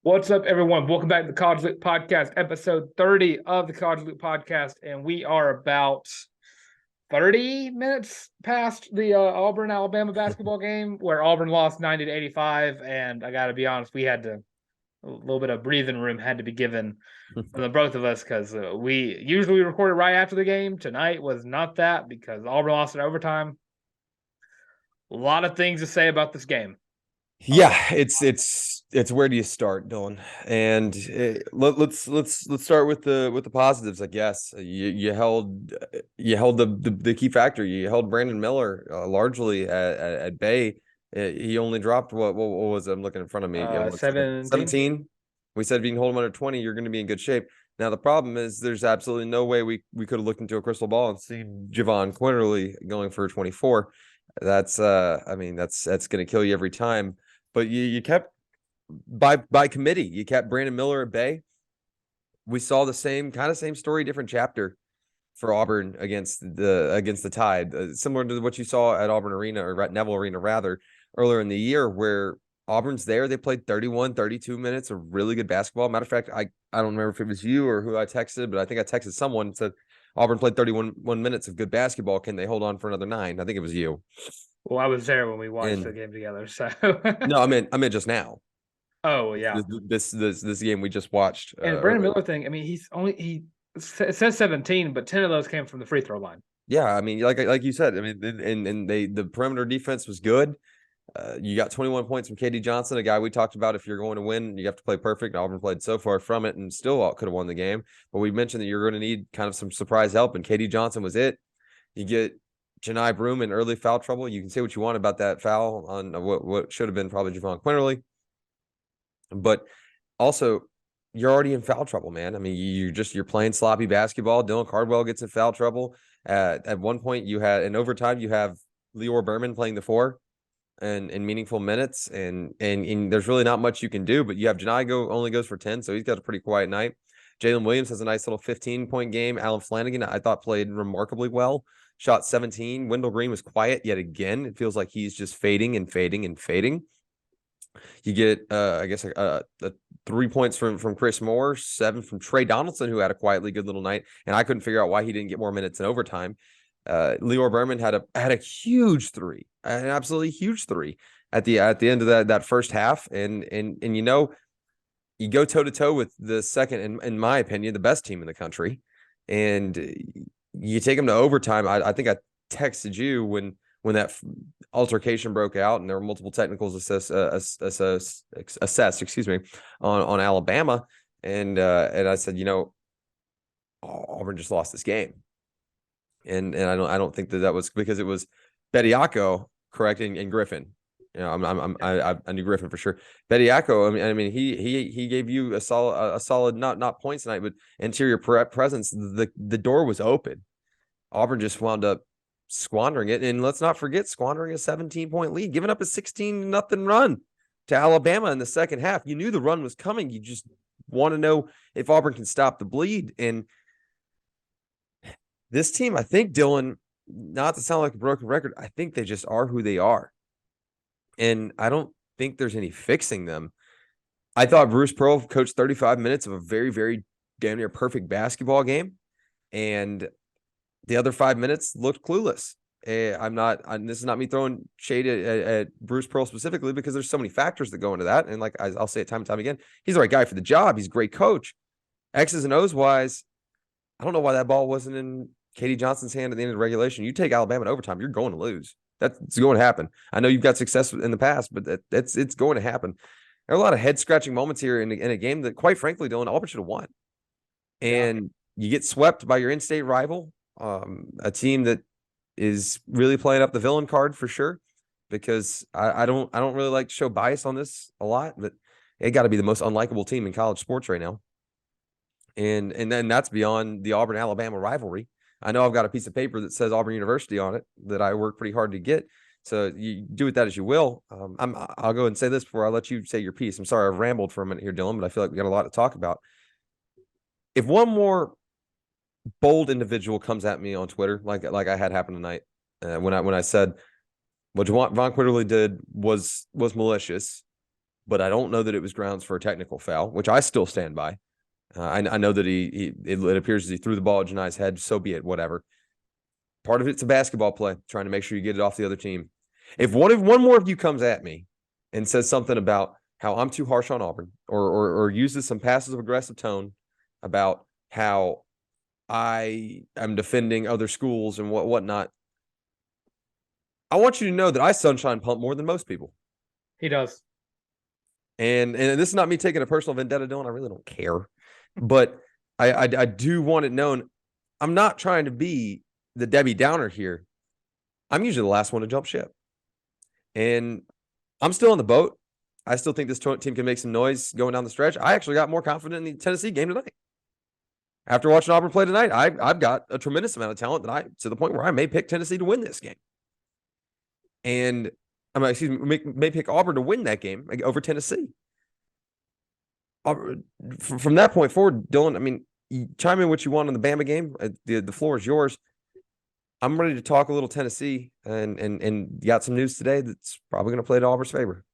What's up, everyone? Welcome back to the College Loop Podcast, episode 30 of the College Loop Podcast. And we are about 30 minutes past the Auburn-Alabama basketball game where Auburn lost 90-85. And I got to be honest, a little bit of breathing room had to be given from the both of us because we usually record it right after the game. Tonight was not that because Auburn lost in overtime. A lot of things to say about this game. Yeah, it's where do you start, Dylan? And let's start with the positives, I guess. You held the key factor. You held Brandon Miller largely at bay. He only dropped what was it? I'm looking in front of me. 17. We said if you can hold him under 20, you're going to be in good shape. Now the problem is there's absolutely no way we could have looked into a crystal ball and seen Javon Quinterly going for 24. That's that's going to kill you every time. But you kept by committee. You kept Brandon Miller at bay. We saw the same story, different chapter for Auburn against the Tide, similar to what you saw at Auburn Arena or at Neville Arena rather earlier in the year, where Auburn's there. They played 31, 32 minutes of really good basketball. Matter of fact, I don't remember if it was you or who I texted, but I think I texted someone and said Auburn played 31 minutes of good basketball. Can they hold on for another 9? I think it was you. Well, I was there when we watched the game together. So no, I meant just now. Oh yeah, this game we just watched. And Brandon Miller thing. I mean, it says 17, but 10 of those came from the free throw line. Yeah, I mean, like you said, I mean, and the perimeter defense was good. You got 21 points from KD Johnson, a guy we talked about. If you're going to win, you have to play perfect. Auburn played so far from it and still could have won the game. But we mentioned that you're going to need kind of some surprise help, and KD Johnson was it. You get Janai Broome in early foul trouble. You can say what you want about that foul on what should have been probably Javon Quinterly. But also, you're already in foul trouble, man. I mean, you're playing sloppy basketball. Dylan Cardwell gets in foul trouble. At one point, you had in overtime, you have Lior Berman playing the 4 and in meaningful minutes, and there's really not much you can do. But you have Janai only goes for 10, so he's got a pretty quiet night. Jalen Williams has a nice little 15-point game. Alan Flanagan, I thought, played remarkably well. Shot 17. Wendell Green was quiet yet again. It feels like he's just fading and fading and fading. You get, 3 points from Chris Moore, 7 from Trey Donaldson, who had a quietly good little night, and I couldn't figure out why he didn't get more minutes in overtime. Lior Berman had a huge 3, an absolutely huge 3 at the end of that first half, and you go toe to toe with the second, in my opinion, the best team in the country, and you take them to overtime. I think I texted you when that altercation broke out and there were multiple technicals assessed, on Alabama. And I said, Auburn just lost this game. And I don't think that was because it was Bediako, correct, and Griffin. I knew Griffin for sure. Bediako, I mean, he gave you a solid not points tonight, but interior presence. The door was open. Auburn just wound up squandering it, and let's not forget squandering a 17-point lead, giving up a 16-0 run to Alabama in the second half. You knew the run was coming. You just want to know if Auburn can stop the bleed. And this team, I think, Dylan, not to sound like a broken record, I think they just are who they are. And I don't think there's any fixing them. I thought Bruce Pearl coached 35 minutes of a very, very damn near perfect basketball game. And the other 5 minutes looked clueless. This is not me throwing shade at Bruce Pearl specifically, because there's so many factors that go into that. And like I'll say it time and time again, he's the right guy for the job. He's a great coach. X's and O's wise, I don't know why that ball wasn't in KD Johnson's hand at the end of the regulation. You take Alabama in overtime, you're going to lose. That's going to happen. I know you've got success in the past, but it's going to happen. There are a lot of head-scratching moments here in a game that, quite frankly, Dylan, Auburn should have won. And you get swept by your in-state rival, a team that is really playing up the villain card for sure, because I don't really like to show bias on this a lot, but it got to be the most unlikable team in college sports right now. And then that's beyond the Auburn-Alabama rivalry. I know I've got a piece of paper that says Auburn University on it that I work pretty hard to get. So you do with that as you will. I'll go and say this before I let you say your piece. I'm sorry I've rambled for a minute here, Dylan, but I feel like we got a lot to talk about. If one more bold individual comes at me on Twitter, like I had happen tonight, when I said what Javon Quinterly did was malicious, but I don't know that it was grounds for a technical foul, which I still stand by. I know that it appears as he threw the ball at Janai's head. So be it, whatever. Part of it's a basketball play, trying to make sure you get it off the other team. If one more of you comes at me and says something about how I'm too harsh on Auburn, or uses some passive aggressive tone about how I am defending other schools and whatnot, I want you to know that I sunshine pump more than most people. He does. And this is not me taking a personal vendetta, Dylan. I really don't care. But I do want it known. I'm not trying to be the Debbie Downer here. I'm usually the last one to jump ship. And I'm still on the boat. I still think this team can make some noise going down the stretch. I actually got more confident in the Tennessee game tonight. After watching Auburn play tonight, I've got a tremendous amount of talent to the point where I may pick Tennessee to win this game. And may pick Auburn to win that game over Tennessee. From that point forward, Dylan, I mean, you chime in what you want on the Bama game. The floor is yours. I'm ready to talk a little Tennessee, and got some news today that's probably going to play to Auburn's favor.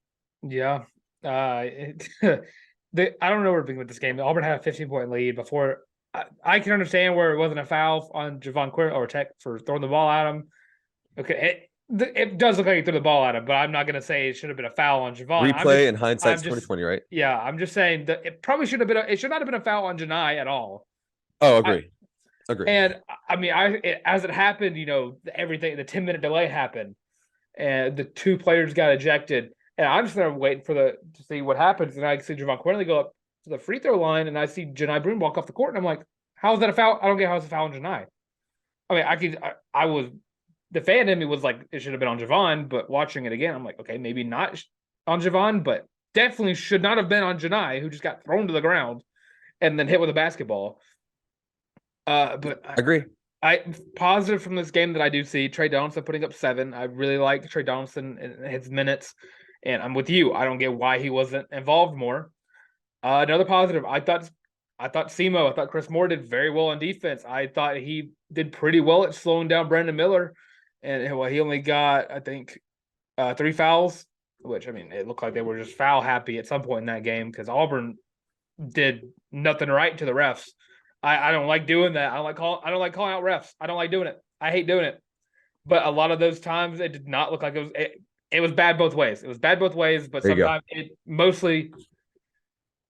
Yeah. I don't know where to begin with this game. Auburn had a 15-point lead before. I can understand where it wasn't a foul on Javon Quinn or Tech for throwing the ball at him. Okay, it does look like he threw the ball at him, but I'm not going to say it should have been a foul on Javon. Replay in hindsight's 2020, right? Yeah, I'm just saying that it probably should have been. It should not have been a foul on Janai at all. Oh, agree. And I mean, as it happened, you know, the 10-minute delay happened, and the two players got ejected. And I'm just there waiting to see what happens. And I see Javon Quinley go up to the free throw line, and I see Janai Broome walk off the court, and I'm like, "How is that a foul? I don't get how it's a foul on Janai." I mean, I was the fan in me was like, it should have been on Javon, but watching it again, I'm like, okay, maybe not on Javon, but definitely should not have been on Janai, who just got thrown to the ground and then hit with a basketball. But I agree. I positive from this game that I do see Trey Donaldson putting up 7. I really like Trey Donaldson and his minutes, and I'm with you. I don't get why he wasn't involved more. Another positive, I thought Semo, I thought Chris Moore did very well on defense. I thought he did pretty well at slowing down Brandon Miller, and he only got, I think, 3 fouls, which, I mean, it looked like they were just foul happy at some point in that game because Auburn did nothing right to the refs. I don't like doing that. I don't like calling out refs. I don't like doing it. I hate doing it. But a lot of those times it did not look like it was bad both ways. It was bad both ways, but sometimes it mostly,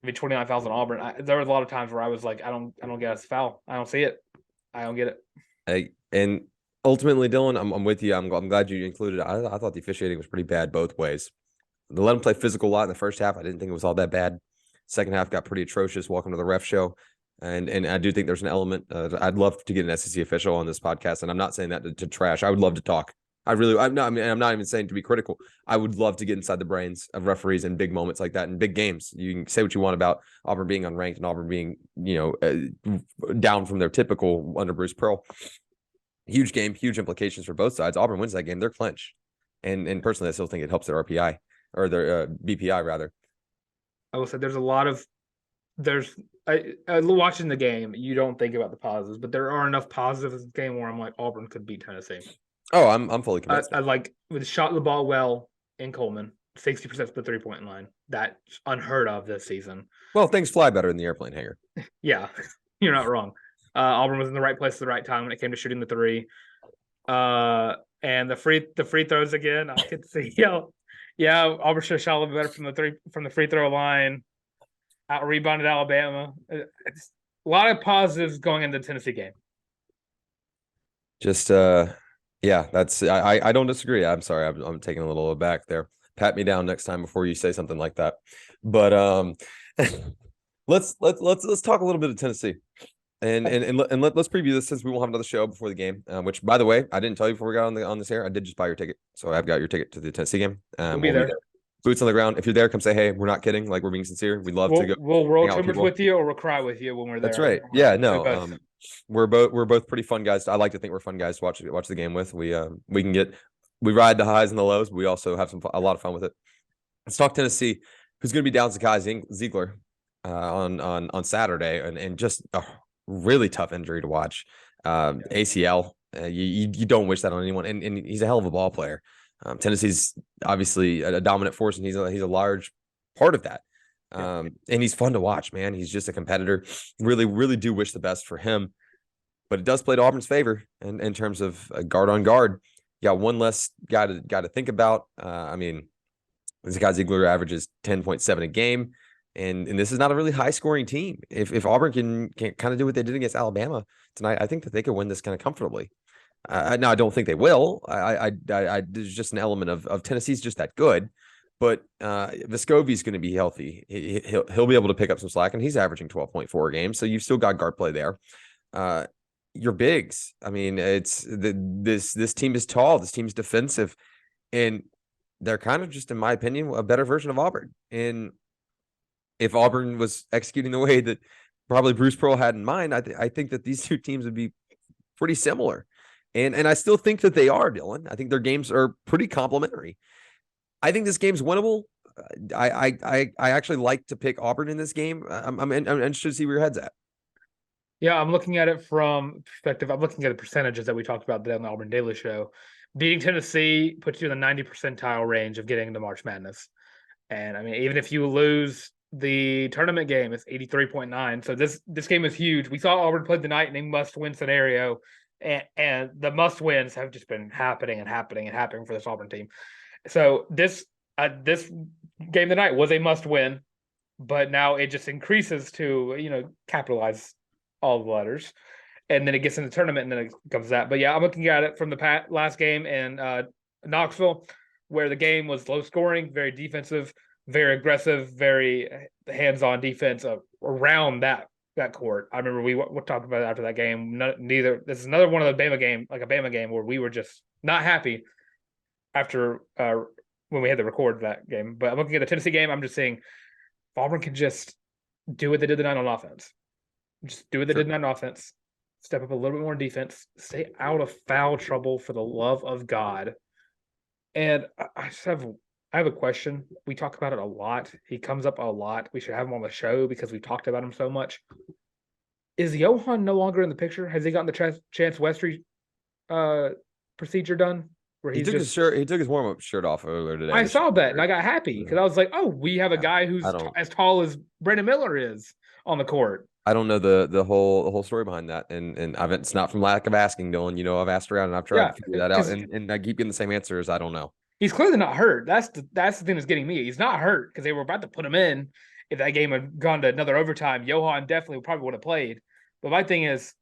I mean, 29 fouls on Auburn. There was a lot of times where I was like, I don't get us a foul. I don't see it. I don't get it. And ultimately, Dylan, I'm with you. I'm glad you included it. I thought the officiating was pretty bad both ways. They let him play physical a lot in the first half. I didn't think it was all that bad. Second half got pretty atrocious. Welcome to the ref show. And I do think there's an element. I'd love to get an SEC official on this podcast, and I'm not saying that to trash. I would love to talk. I'm not even saying to be critical. I would love to get inside the brains of referees in big moments like that in big games. You can say what you want about Auburn being unranked and Auburn being, down from their typical under Bruce Pearl. Huge game, huge implications for both sides. Auburn wins that game, they're clinched, and personally, I still think it helps their RPI or their BPI rather. I will say watching the game, you don't think about the positives, but there are enough positives in the game where I'm like, Auburn could beat Tennessee. Oh, I'm fully convinced. I like with shot the ball well in Coleman, 60% from the 3-point line. That's unheard of this season. Well, things fly better in the airplane hangar. Yeah, you're not wrong. Auburn was in the right place at the right time when it came to shooting the 3. And the free throws again, I could see. Yeah, Auburn should have shot a little better from the free throw line. Out rebounded Alabama. It's a lot of positives going into the Tennessee game. Just yeah, that's I don't disagree. I'm sorry, I'm taking a little aback there. Pat me down next time before you say something like that. But let's talk a little bit of Tennessee. And let's preview this since we won't have another show before the game. Which, by the way, I didn't tell you before we got on this air. I did just buy your ticket, so I've got your ticket to the Tennessee game. We'll be there. Boots on the ground. If you're there, come say hey. We're not kidding. Like, we're being sincere. We'd love to go. We'll roll timbers with you, or we'll cry with you when we're there. That's right. Yeah. No. We're both pretty fun guys. I like to think we're fun guys to watch the game with. We ride the highs and the lows, but we also have a lot of fun with it. Let's talk Tennessee, who's going to be down Zakai Ziegler on Saturday, and just a really tough injury to watch. ACL. You don't wish that on anyone, and he's a hell of a ball player. Tennessee's obviously a dominant force, and he's a large part of that. And he's fun to watch, man. He's just a competitor. Really, really do wish the best for him. But it does play to Auburn's favor in terms of guard on guard. You got one less guy to think about. I mean, this guy's Ziegler averages 10.7 a game. And this is not a really high scoring team. If Auburn can kind of do what they did against Alabama tonight, I think that they could win this kind of comfortably. Now I don't think they will. There's just an element of Tennessee's just that good, but Vescovi's going to be healthy. He'll be able to pick up some slack, and he's averaging 12.4 a game. So you've still got guard play there. Your bigs. I mean, this team is tall. This team's defensive, and they're kind of just, in my opinion, a better version of Auburn. And if Auburn was executing the way that probably Bruce Pearl had in mind, I think that these two teams would be pretty similar. And I still think that they are, Dylan. I think their games are pretty complementary. I think this game's winnable. I actually like to pick Auburn in this game. I'm interested to see where your head's at. Yeah, I'm looking at it from perspective. I'm looking at the percentages that we talked about on the Auburn Daily Show. Beating Tennessee puts you in the 90 percentile range of getting into March Madness. And I mean, even if you lose the tournament game, it's 83.9. So this game is huge. We saw Auburn play tonight in a must-win scenario. And the must wins have just been happening for this Auburn team. So this game tonight was a must win, but now it just increases to capitalize all the letters, and then it gets in the tournament, and then it comes to that. But yeah, I'm looking at it from the last game in Knoxville, where the game was low scoring, very defensive, very aggressive, very hands-on defense around that court. I remember we talked about it after that game. This is another one of the Bama game where we were just not happy after when we had to record that game. But I'm looking at the Tennessee game. I'm just saying, if Auburn can just do what they did tonight on offense, just do what they did tonight on offense, step up a little bit more in defense, stay out of foul trouble for the love of God. And I have a question. We talk about it a lot. He comes up a lot. We should have him on the show because we've talked about him so much. Is Johan no longer in the picture? Has he gotten the Chance Westry procedure done? Where he took his warm-up shirt off earlier today. I saw that, and I got happy because I was like, oh, we have a guy who's as tall as Brandon Miller is on the court. I don't know the whole story behind that, and it's not from lack of asking, Dylan. I've asked around and I've tried to figure that out, and I keep getting the same answers. I don't know. He's clearly not hurt. That's the thing that's getting me. He's not hurt because they were about to put him in. If that game had gone to another overtime, Johan definitely probably would have played. But my thing is,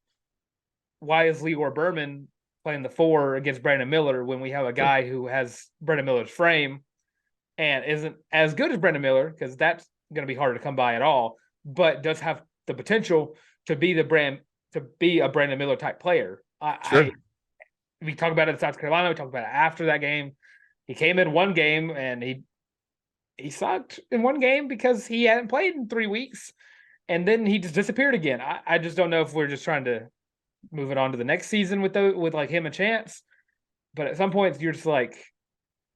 why is Leor Berman playing the 4 against Brandon Miller when we have a guy who has Brandon Miller's frame and isn't as good as Brandon Miller, because that's going to be harder to come by at all, but does have the potential to be a Brandon Miller type player. We talk about it in South Carolina. We talk about it after that game. He came in one game and he sucked in one game because he hadn't played in 3 weeks, and then he just disappeared again. I just don't know if we're just trying to move it on to the next season with like him a chance, but at some point you're just like,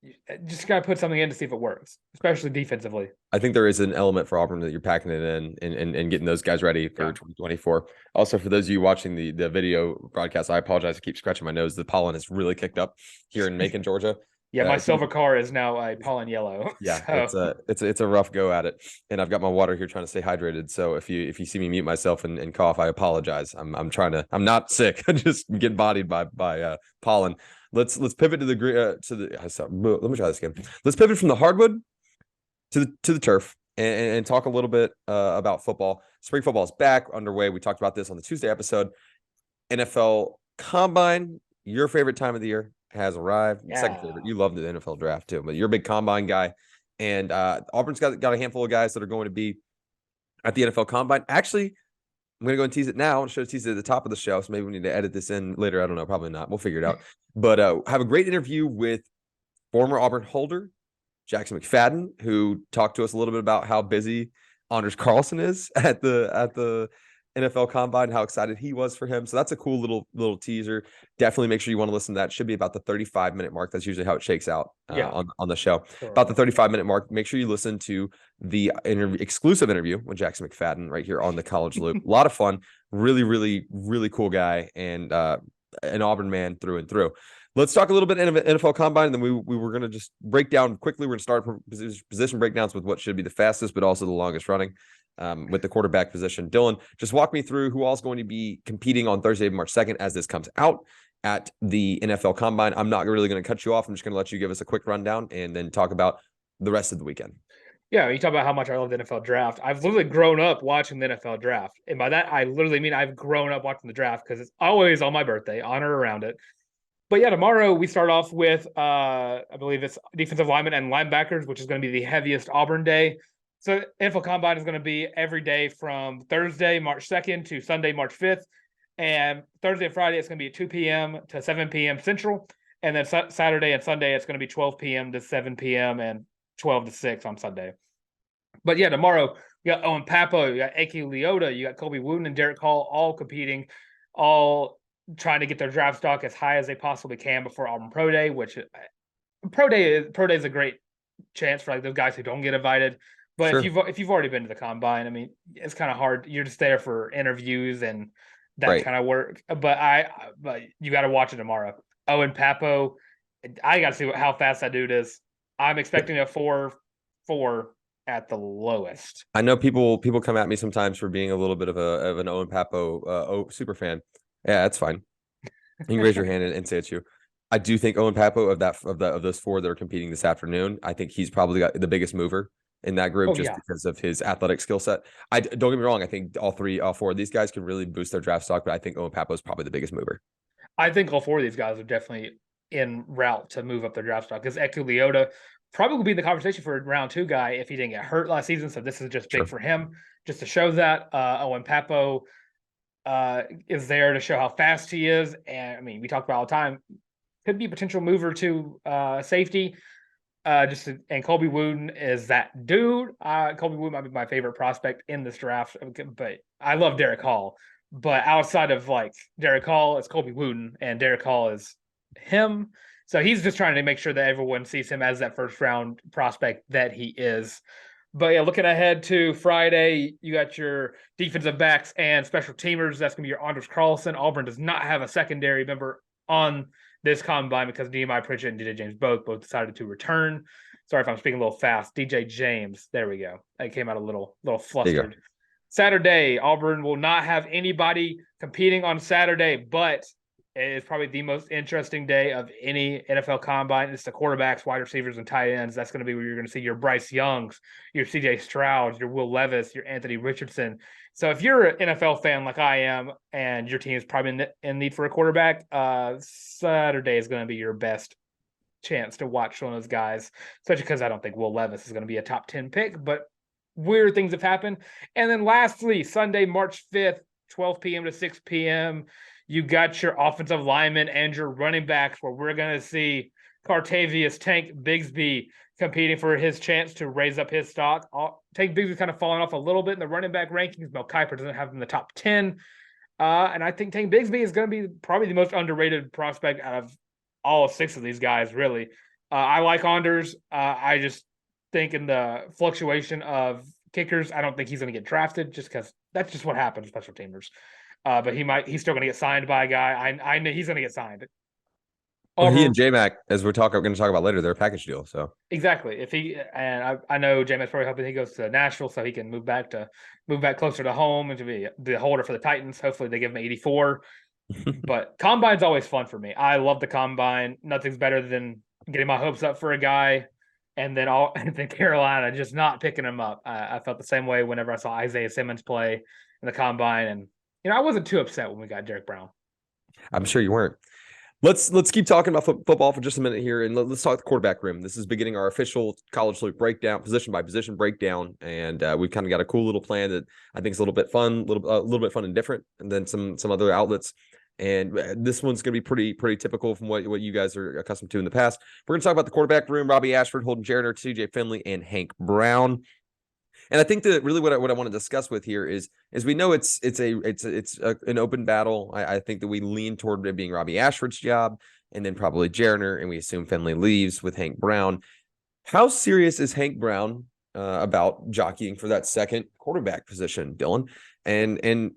you just gotta put something in to see if it works, especially defensively. I think there is an element for Auburn that you're packing it in and getting those guys ready for 2024. Also, for those of you watching the video broadcast, I apologize. I keep scratching my nose. The pollen has really kicked up here in Macon, Georgia. Yeah, my silver car is now a pollen yellow. Yeah, so. it's a rough go at it, and I've got my water here trying to stay hydrated. So if you see me mute myself and cough, I apologize. I'm not sick. I'm just getting bodied by pollen. Let's pivot to let me try this again. Let's pivot from the hardwood to the turf and talk a little bit about football. Spring football is back underway. We talked about this on the Tuesday episode. NFL Combine, your favorite time of the year, has arrived. Yeah. Second favorite. You love the NFL draft too, but you're a big combine guy. And Auburn's got a handful of guys that are going to be at the NFL Combine. Actually, I'm going to go and tease it now. I should tease it at the top of the show, so maybe we need to edit this in later. I don't know. Probably not. We'll figure it out. But have a great interview with former Auburn holder Jackson McFadden, who talked to us a little bit about how busy Anders Carlson is at the NFL Combine, how excited he was for him. So that's a cool little teaser. Definitely make sure you want to listen to that. Should be about the 35-minute mark. That's usually how it shakes out on the show. Sure. About the 35-minute mark. Make sure you listen to the exclusive interview with Jackson McFadden right here on the College Loop. A lot of fun. Really, really, really cool guy, and an Auburn man through and through. Let's talk a little bit of NFL Combine, and then we were going to just break down quickly. We're going to start position breakdowns with what should be the fastest, but also the longest running with the quarterback position. Dylan, just walk me through who all is going to be competing on Thursday, March 2nd, as this comes out at the NFL Combine. I'm not really going to cut you off. I'm just going to let you give us a quick rundown and then talk about the rest of the weekend. Yeah, you talk about how much I love the NFL draft. I've literally grown up watching the NFL draft. And by that, I literally mean I've grown up watching the draft because it's always on my birthday, on or around it. But yeah, tomorrow we start off with, I believe it's defensive linemen and linebackers, which is going to be the heaviest Auburn day. So NFL Combine is going to be every day from Thursday, March 2nd to Sunday, March 5th. And Thursday and Friday, it's going to be at 2 p.m. to 7 p.m. Central. And then Saturday and Sunday, it's going to be 12 p.m. to 7 p.m. and 12 to 6 on Sunday. But yeah, tomorrow you got Owen Pappoe, you got Ike Leota, you got Colby Wooten and Derek Hall all competing, all trying to get their draft stock as high as they possibly can before Auburn Pro Day, which Pro Day is a great chance for like those guys who don't get invited. But Sure. if you've already been to the Combine, I mean, it's kind of hard. You're just there for interviews and that Right. kind of work. But you got to watch it tomorrow. Owen Pappoe, I got to see how fast that dude is. I'm expecting a 4.4 at the lowest. I know people come at me sometimes for being a little bit of an Owen Pappoe super fan. Yeah, that's fine. You can raise your hand and say it's you. I do think Owen Pappoe of those four that are competing this afternoon, I think he's probably got the biggest mover in that group because of his athletic skill set. Don't get me wrong. I think all four of these guys can really boost their draft stock, but I think Owen Pappoe is probably the biggest mover. I think all four of these guys are definitely en route to move up their draft stock because Eku Leota probably will be in the conversation for a round 2 guy if he didn't get hurt last season. So this is just big for him, just to show that Owen Pappoe is there to show how fast he is. And I mean, we talk about all the time, could be a potential mover to safety. And Colby Wooten is that dude. Colby Wooten might be my favorite prospect in this draft, but I love Derek Hall. But outside of like Derek Hall, it's Colby Wooten, and Derek Hall is him. So he's just trying to make sure that everyone sees him as that first round prospect that he is. But yeah, looking ahead to Friday, you got your defensive backs and special teamers. That's going to be your Anders Carlson. Auburn does not have a secondary member on this combine because Nehemiah Pritchett and DJ James both decided to return. Sorry if I'm speaking a little fast. DJ James, there we go. I came out a little flustered. Saturday, Auburn will not have anybody competing on Saturday, but it is probably the most interesting day of any NFL combine. It's the quarterbacks, wide receivers, and tight ends. That's going to be where you're going to see your Bryce Youngs, your CJ Strouds, your Will Levis, your Anthony Richardson. So if you're an NFL fan like I am and your team is probably in need for a quarterback, Saturday is going to be your best chance to watch one of those guys, especially because I don't think Will Levis is going to be a top 10 pick, but weird things have happened. And then lastly, Sunday, March 5th, 12 p.m. to 6 p.m., you got your offensive linemen and your running backs where we're going to see Cartavius Tank Bigsby competing for his chance to raise up his stock. Tank Bigsby's kind of falling off a little bit in the running back rankings. Mel Kiper doesn't have him in the top 10. And I think Tank Bigsby is going to be probably the most underrated prospect out of all 6 of these guys, really. I like Anders. I just think in the fluctuation of kickers, I don't think he's going to get drafted just because that's just what happens with special teamers. But he's still going to get signed by a guy. I know he's going to get signed. Well, he and J-Mac, as we're going to talk about later, they're a package deal. So exactly. I know J-Mac's probably hoping he goes to Nashville so he can move back closer to home and to be the holder for the Titans. Hopefully they give him 84. But combine's always fun for me. I love the combine. Nothing's better than getting my hopes up for a guy and then Carolina just not picking him up. I felt the same way whenever I saw Isaiah Simmons play in the combine, and I wasn't too upset when we got Derek Brown. I'm sure you weren't. Let's keep talking about football for just a minute here, and let's talk the quarterback room. This is beginning our official college loop breakdown, position by position breakdown, and we've kind of got a cool little plan that I think is a little bit fun, a little bit fun and different than some other outlets. And this one's going to be pretty typical from what you guys are accustomed to in the past. We're going to talk about the quarterback room: Robbie Ashford, Holden Jarner, CJ Finley, and Hank Brown. And I think that really what I want to discuss with here is we know it's an open battle. I think that we lean toward it being Robbie Ashford's job, and then probably Jarner, and we assume Finley leaves with Hank Brown. How serious is Hank Brown about jockeying for that second quarterback position, Dylan? And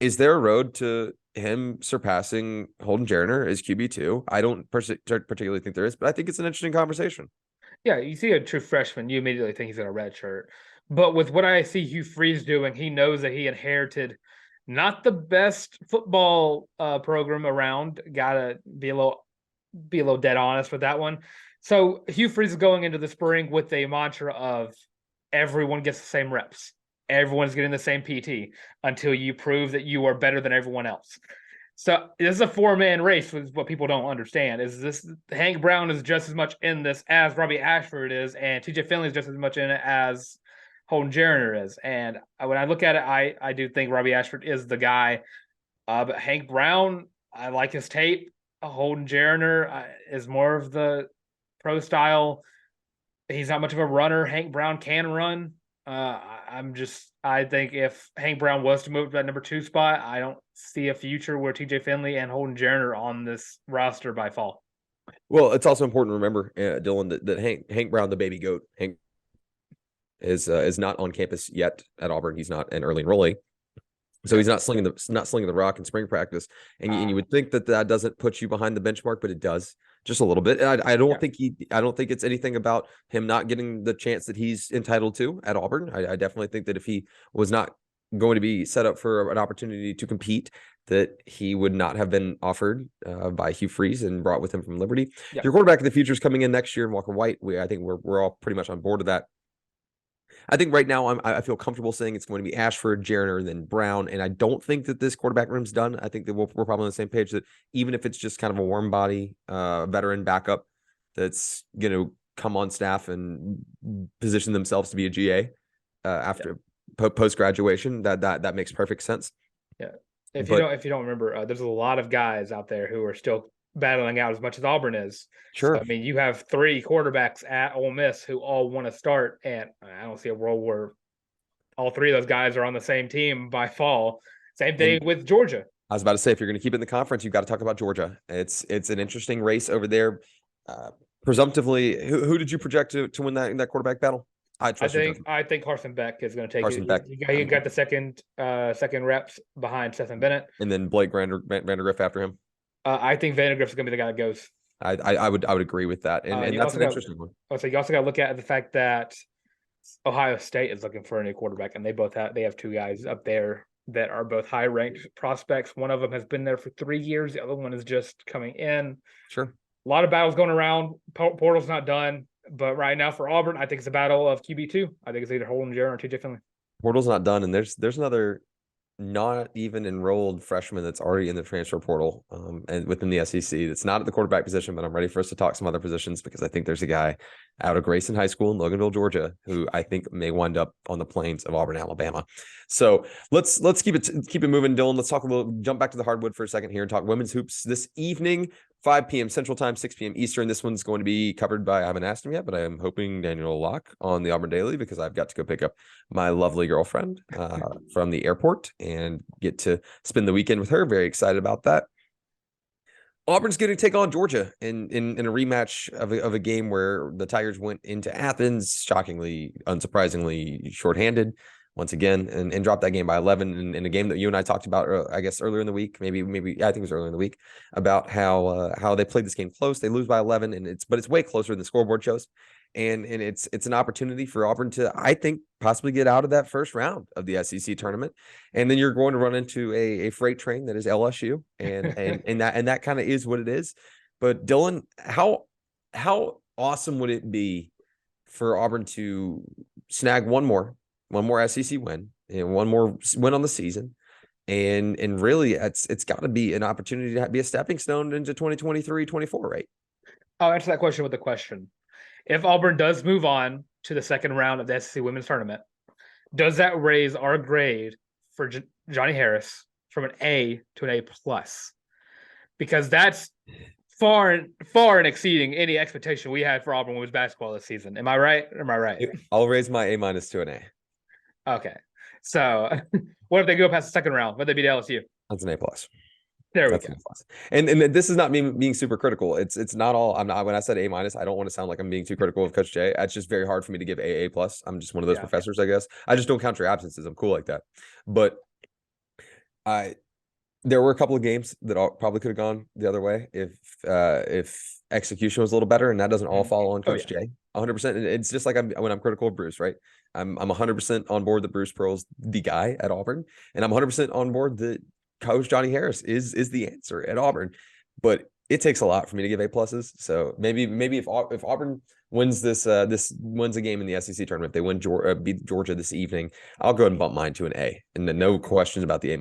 Is there a road to him surpassing Holden Jariner as QB2? I don't particularly think there is, but I think it's an interesting conversation. Yeah, you see a true freshman, you immediately think he's in a red shirt. But with what I see Hugh Freeze doing, he knows that he inherited not the best football program around. Gotta be a little dead honest with that one. So Hugh Freeze is going into the spring with a mantra of everyone gets the same reps. Everyone's getting the same PT until you prove that you are better than everyone else. So this is a 4-man race, with what people don't understand. Is this Hank Brown is just as much in this as Robbie Ashford is, and TJ Finley is just as much in it as Holden Jariner is. And when I look at it, I do think Robbie Ashford is the guy. But Hank Brown, I like his tape. Holden Jariner is more of the pro style. He's not much of a runner. Hank Brown can run. I think if Hank Brown was to move to that number 2 spot, I don't see a future where TJ Finley and Holden Jariner are on this roster by fall. Well, it's also important to remember, Dylan, that Hank Brown, the baby goat, Hank is not on campus yet at Auburn. He's not an early enrollee. So he's not slinging the rock in spring practice, and you would think that doesn't put you behind the benchmark, but it does just a little bit. And I don't think it's anything about him not getting the chance that he's entitled to at Auburn. I definitely think that if he was not going to be set up for an opportunity to compete, that he would not have been offered by Hugh Freeze and brought with him from Liberty. Yeah. Your quarterback of the future is coming in next year, and Walker White. I think we're all pretty much on board with that. I think right now I feel comfortable saying it's going to be Ashford, Jariner, and then Brown. And I don't think that this quarterback room's done. I think that we're probably on the same page that even if it's just kind of a warm body veteran backup that's going to come on staff and position themselves to be a GA after post graduation, that makes perfect sense. Yeah. If you don't remember, there's a lot of guys out there who are still battling out as much as Auburn is. Sure. So, I mean, you have 3 quarterbacks at Ole Miss who all want to start, and I don't see a world where all 3 of those guys are on the same team by fall. Same thing with Georgia. I was about to say, if you're going to keep it in the conference, you've got to talk about Georgia. It's an interesting race over there. Presumptively, who did you project to win that quarterback battle? I think Carson Beck is going to take it. He got the second reps behind Stephen Bennett, and then Blake Vandergriff after him. I think Vandergriff is going to be the guy that goes. I would agree with that, and that's an interesting one. So you also got to look at the fact that Ohio State is looking for a new quarterback, and they have 2 guys up there that are both high ranked prospects. One of them has been there for 3 years. The other one is just coming in. Sure. A lot of battles going around. Portal's not done, but right now for Auburn, I think it's a battle of QB2. I think it's either Holden Jariner or TJ Finley. Portal's not done, and there's another not even enrolled freshman that's already in the transfer portal and within the SEC. That's not at the quarterback position, but I'm ready for us to talk some other positions because I think there's a guy out of Grayson High School in Loganville, Georgia, who I think may wind up on the plains of Auburn, Alabama. So let's keep it moving, Dylan. Let's jump back to the hardwood for a second here and talk women's hoops this evening. 5 p.m. Central Time, 6 p.m. Eastern. This one's going to be covered by, I haven't asked him yet, but I am hoping Daniel Larck on the Auburn Daily because I've got to go pick up my lovely girlfriend from the airport and get to spend the weekend with her. Very excited about that. Auburn's going to take on Georgia in a rematch of a game where the Tigers went into Athens, shockingly, unsurprisingly shorthanded once again, and dropped that game by 11 in a game that you and I talked about, I guess, earlier in the week, maybe I think it was earlier in the week, about how they played this game close. They lose by 11, and it's way closer than the scoreboard shows. And it's an opportunity for Auburn to, I think, possibly get out of that first round of the SEC tournament. And then you're going to run into a freight train that is LSU, and that kind of is what it is. But Dylan, how awesome would it be for Auburn to snag one more SEC win and one more win on the season? And really it's got to be an opportunity to be a stepping stone into 2023-24, right? I'll answer that question with a question. If Auburn does move on to the second round of the SEC Women's Tournament, does that raise our grade for Johnny Harris from an A to an A+? Because that's far and exceeding any expectation we had for Auburn women's basketball this season. Am I right? I'll raise my A- to an A. Okay. So what if they go past the second round? Would they beat LSU? That's an A+. There we go. And this is not me being super critical. It's not all. I'm not. When I said A-, I don't want to sound like I'm being too critical of Coach Jay. It's just very hard for me to give A+. I'm just one of those professors, I guess. I just don't count your absences. I'm cool like that. But There were a couple of games that probably could have gone the other way if execution was a little better, and that doesn't all fall on Coach Jay. 100%. It's just like when I'm critical of Bruce, right? I'm 100% on board that Bruce Pearl's the guy at Auburn, and I'm 100% on board that Coach Johnny Harris is the answer at Auburn. But it takes a lot for me to give A+. So maybe if Auburn wins wins a game in the SEC tournament, if they beat Georgia this evening, I'll go ahead and bump mine to an A, and then no questions about the A-.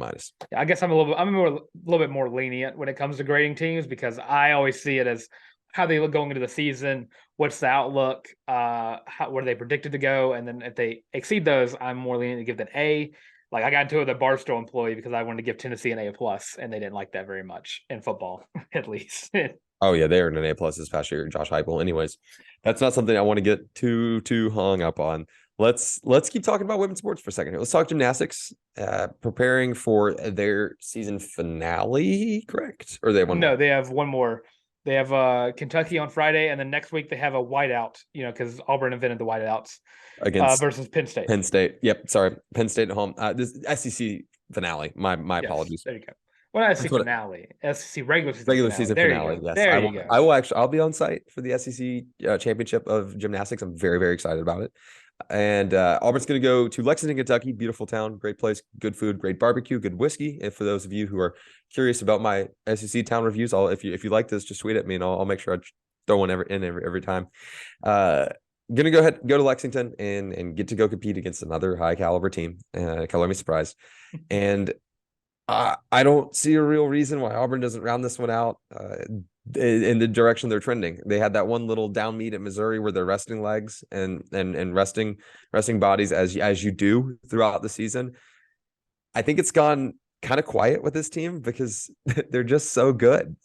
I guess I'm a little bit more lenient when it comes to grading teams, because I always see it as how they look going into the season, what's the outlook, what are they predicted to go, and then if they exceed those, I'm more lenient to give them an A. Like I got into it with a Barstool employee because I wanted to give Tennessee an A+, and they didn't like that very much in football, at least. Oh yeah, they earned an A+ this past year, Josh Heupel. Anyways, that's not something I want to get too hung up on. Let's keep talking about women's sports for a second here. Let's talk gymnastics, preparing for their season finale, correct? Or they have one more? They have one more. They have Kentucky on Friday, and then next week they have a whiteout, because Auburn invented the whiteouts against versus Penn State. Penn State. Yep. Sorry. Penn State at home. This SEC finale. My apologies. There you go. Well, SEC finale. SEC regular season finale. Yes. There you go. I will actually, I'll be on site for the SEC championship of gymnastics. I'm very, very excited about it. And Auburn's going to go to Lexington, Kentucky. Beautiful town, great place, good food, great barbecue, good whiskey. And for those of you who are curious about my SEC town reviews, if you like this, just tweet at me and I'll make sure I throw one every time. Gonna go to Lexington and get to go compete against another high caliber team. Color me surprised. And I don't see a real reason why Auburn doesn't round this one out in the direction they're trending. They had that one little down meet at Missouri where they're resting legs and resting bodies as you do throughout the season. I think it's gone kind of quiet with this team because they're just so good.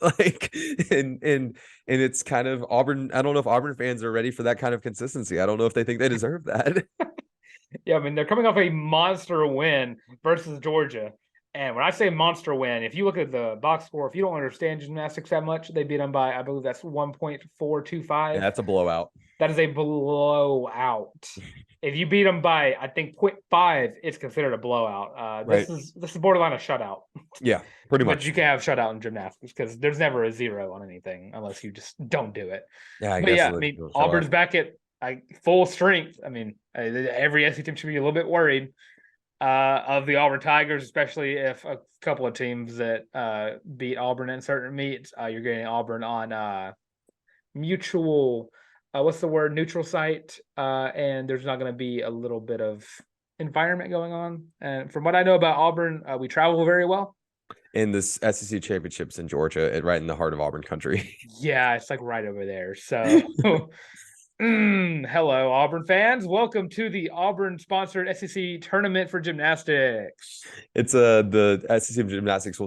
And it's kind of Auburn. I don't know if Auburn fans are ready for that kind of consistency. I don't know if they think they deserve that. Yeah, I mean, they're coming off a monster win versus Georgia. And when I say monster win, if you look at the box score, if you don't understand gymnastics that much, they beat them by, I believe that's 1.425. Yeah, that's a blowout. That is a blowout. If you beat them by, I think, 0.5, it's considered a blowout. This is borderline a shutout. Yeah, pretty much. But you can have shutout in gymnastics because there's never a 0 on anything unless you just don't do it. Yeah, I guess. Yeah, I mean, Auburn's back at full strength. I mean, every SEC team should be a little bit worried of the Auburn Tigers, especially if a couple of teams that beat Auburn in certain meets, you're getting Auburn on mutual, neutral site, and there's not going to be a little bit of environment going on. And from what I know about Auburn, we travel very well. In this SEC championships in Georgia, right in the heart of Auburn country. Yeah, it's like right over there. So hello, Auburn fans. Welcome to the Auburn-sponsored SEC tournament for gymnastics. It's the SEC gymnastics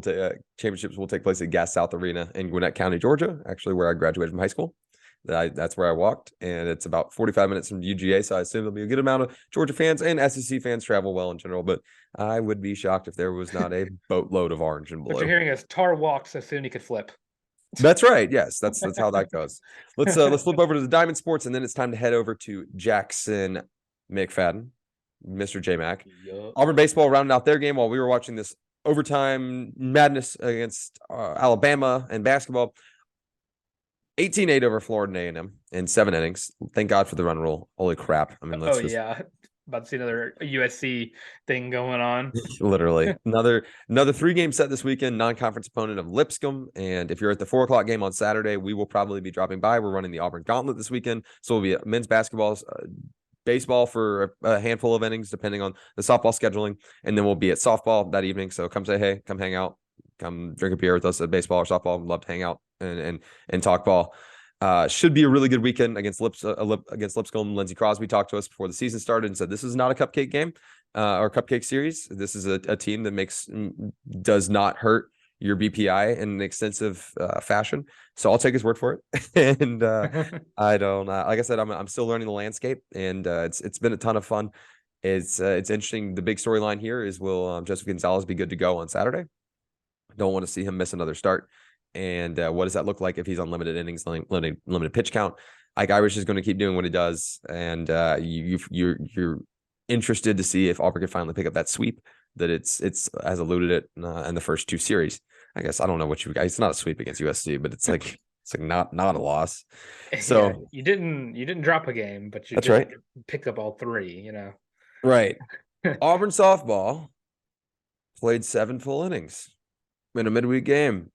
championships will take place at Gas South Arena in Gwinnett County, Georgia, actually where I graduated from high school. That's where I walked, and it's about 45 minutes from UGA, so I assume there'll be a good amount of Georgia fans and SEC fans travel well in general, but I would be shocked if there was not a boatload of orange and blue. What you're hearing is Tarr walked so soon he could flip. That's right. Yes, that's how that goes. Let's flip over to the Diamond Sports, and then it's time to head over to Jackson McFadden, Mr. J Mac. Yep. Auburn baseball rounded out their game while we were watching this overtime madness against Alabama and basketball. 18-8 over Florida A&M in 7 innings. Thank God for the run rule. Holy crap! I mean, about to see another USC thing going on. Literally. Another 3-game set this weekend, non-conference opponent of Lipscomb. And if you're at the 4:00 game on Saturday, we will probably be dropping by. We're running the Auburn Gauntlet this weekend. So we'll be at men's basketball, baseball for a handful of innings, depending on the softball scheduling. And then we'll be at softball that evening. So come say hey, come hang out, come drink a beer with us at baseball or softball. We'd love to hang out and talk ball. Should be a really good weekend against Lipscomb. Lindsey Crosby talked to us before the season started and said this is not a cupcake game or cupcake series. This is a team that does not hurt your BPI in an extensive fashion. So I'll take his word for it. And I don't like I said, I'm still learning the landscape, and it's been a ton of fun. It's interesting. The big storyline here is will Joseph Gonzalez be good to go on Saturday? Don't want to see him miss another start. And what does that look like if he's on limited innings, limited pitch count? Ike Irish is going to keep doing what he does, and you're interested to see if Auburn could finally pick up that sweep that it's has eluded it in the first 2 series. I guess I don't know what you guys. It's not a sweep against USC, but it's like not a loss. So yeah, you didn't drop a game, but you that's did right. pick up all 3. Right. Auburn softball played 7 full innings in a midweek game.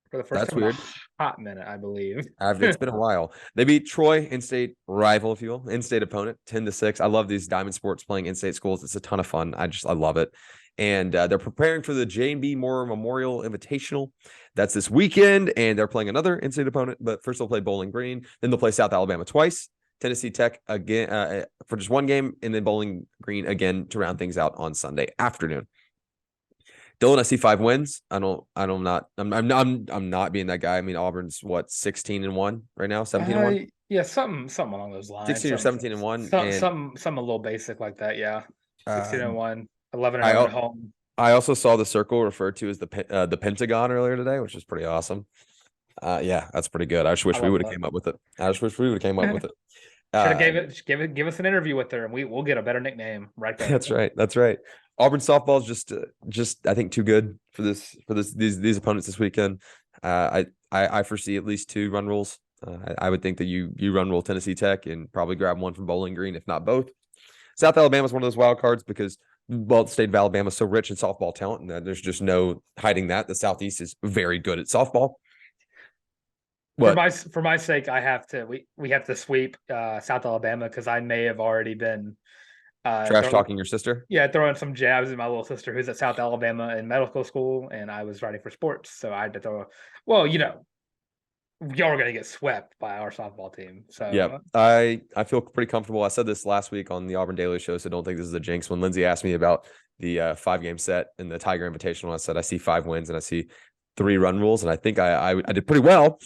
For the first That's time weird. in a hot minute, I believe. It's been a while. They beat Troy, in-state rival, if you will, in-state opponent, 10-6. I love these Diamond Sports playing in-state schools. It's a ton of fun. I love it. And they're preparing for the J&B Moore Memorial Invitational. That's this weekend, and they're playing another in-state opponent. But first they'll play Bowling Green. Then they'll play South Alabama twice. Tennessee Tech again for just 1 game, and then Bowling Green again to round things out on Sunday afternoon. Dylan, I see 5 wins. I'm not being that guy. I mean, Auburn's 16-1 right now, 17-1. Yeah, something along those lines. 16 or 17-1. Some a little basic like that. Yeah, 16-1, 11-0 I at home. I also saw the circle referred to as the Pentagon earlier today, which is pretty awesome. Yeah, that's pretty good. I just wish we would have came up with it. Should have give us an interview with her, and we'll get a better nickname right there. That's right. Auburn softball is just I think too good for these opponents this weekend. I foresee at least 2 run rules. I would think that you run rule Tennessee Tech and probably grab one from Bowling Green, if not both. South Alabama is one of those wild cards because the state of Alabama is so rich in softball talent, and there's just no hiding that. The Southeast is very good at softball. For my sake, we have to sweep South Alabama because I may have already been trash talking your sister. Yeah, throwing some jabs at my little sister who's at South Alabama in medical school, and I was writing for sports, so I had to throw. Y'all are gonna get swept by our softball team. So yeah, I feel pretty comfortable. I said this last week on the Auburn Daily Show, so don't think this is a jinx. When Lindsay asked me about the 5-game set in the Tiger Invitational, I said I see 5 wins and I see 3 run rules, and I think I did pretty well.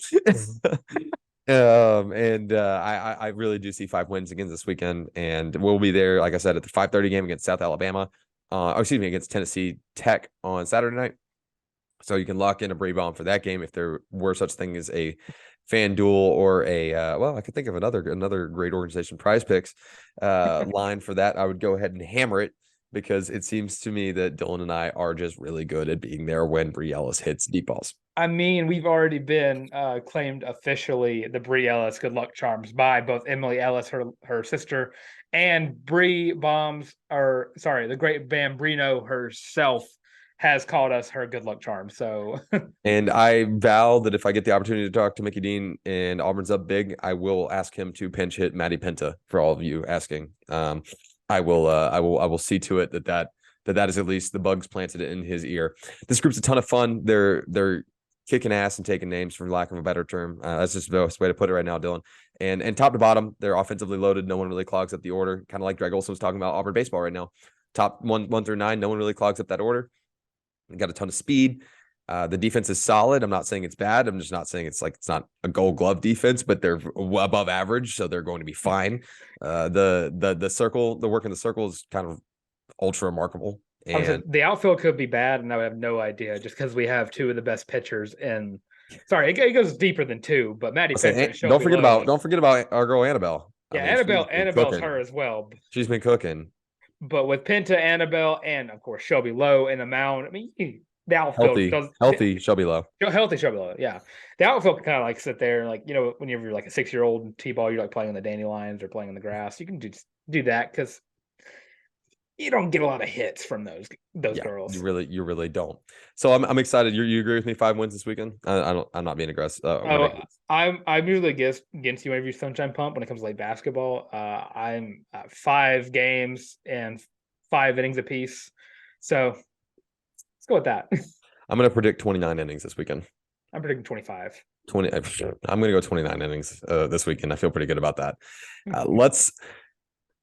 I really do see 5 wins again this weekend, and we'll be there, like I said, at the 5:30 game against South Alabama. Against Tennessee Tech on Saturday night. So you can lock in a Bree Bomb for that game if there were such thing as a FanDuel or I could think of another great organization, Prize Picks line for that. I would go ahead and hammer it because it seems to me that Dylan and I are just really good at being there when Bree Ellis hits deep balls. I mean, we've already been claimed officially the Bree Ellis good luck charms by both Emily Ellis, her sister, and Bree Bombs, the great Bambrino herself has called us her good luck charm. So, and I vow that if I get the opportunity to talk to Mickey Dean and Auburn's up big, I will ask him to pinch hit Maddie Penta for all of you asking. I will see to it that is at least the bugs planted in his ear. This group's a ton of fun. They're kicking ass and taking names, for lack of a better term. That's just the best way to put it right now, Dylan. And top to bottom, they're offensively loaded. No one really clogs up the order. Kind of like Greg Olson was talking about Auburn baseball right now. Top 1 through 9, no one really clogs up that order. They got a ton of speed. The defense is solid. I'm not saying it's bad. I'm just not saying it's not a Gold Glove defense, but they're above average, so they're going to be fine. The circle, the work in the circle is kind of ultra remarkable. And the outfield could be bad, and I would have no idea just because we have 2 of the best pitchers in. Sorry, it goes deeper than 2, but Maddie Penta. Don't forget about our girl Annabelle. Yeah, Annabelle's her as well. She's been cooking. But with Penta, Annabelle, and of course Shelby Lowe in the mound, I mean, the outfield healthy Shelby Lowe. Healthy Shelby Lowe, yeah. The outfield can kind of sit there, whenever you're like a 6-year-old in T-ball, you're like playing in the dandelions or playing in the grass. You can do that because you don't get a lot of hits from those girls. You really don't. So I'm excited. You agree with me? 5 wins this weekend. I'm not being aggressive. I'm usually against you whenever you Sunshine Pump when it comes to late basketball. I'm 5 games and 5 innings apiece. So let's go with that. I'm going to predict 29 innings this weekend. I'm predicting 25. I'm going to go 29 innings this weekend. I feel pretty good about that.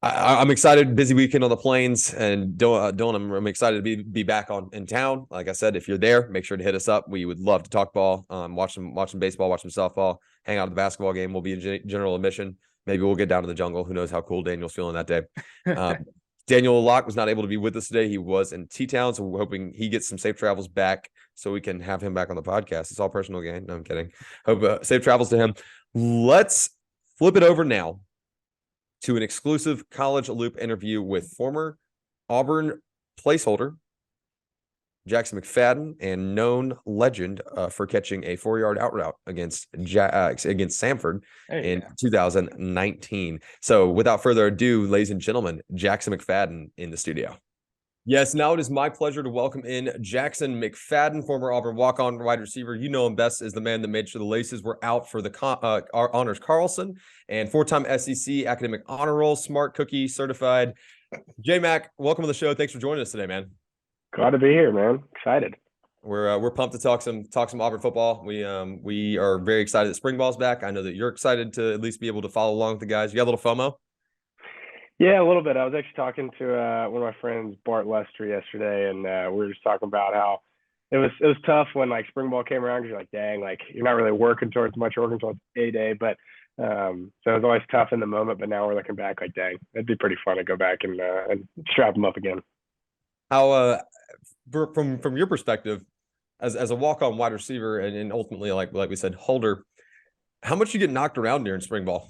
I'm excited. Busy weekend on the plains, and Dylan, I'm excited to be back in town. Like I said, if you're there, make sure to hit us up. We would love to talk ball, watch some baseball, watch some softball, hang out at the basketball game. We'll be in general admission. Maybe we'll get down to the jungle. Who knows how cool Daniel's feeling that day. Daniel Larck was not able to be with us today. He was in T-Town, so we're hoping he gets some safe travels back so we can have him back on the podcast. It's all personal gain. No, I'm kidding. Hope safe travels to him. Let's flip it over now to an exclusive College Loop interview with former Auburn placeholder Jackson McFadden and known legend for catching a 4-yard out route against Samford in 2019. So without further ado, ladies and gentlemen, Jackson McFadden in the studio. Yes, now it is my pleasure to welcome in Jackson McFadden, former Auburn walk-on wide receiver. You know him best as the man that made sure the laces were out for the Honors Carlson, and 4-time SEC academic honor roll, smart cookie certified. J-Mac, welcome to the show. Thanks for joining us today, man. Glad to be here, man. Excited. We're pumped to talk some Auburn football. We are very excited that spring ball's back. I know that you're excited to at least be able to follow along with the guys. You got a little FOMO? Yeah, a little bit. I was actually talking to one of my friends, Bart Lester, yesterday, and we were just talking about how it was tough when like spring ball came around because you're like, dang, like you're not really working towards much, you're working towards A-Day, but so it was always tough in the moment. But now we're looking back like, dang, it'd be pretty fun to go back and strap them up again. How from your perspective as a walk-on wide receiver and ultimately like we said holder, how much you get knocked around during spring ball?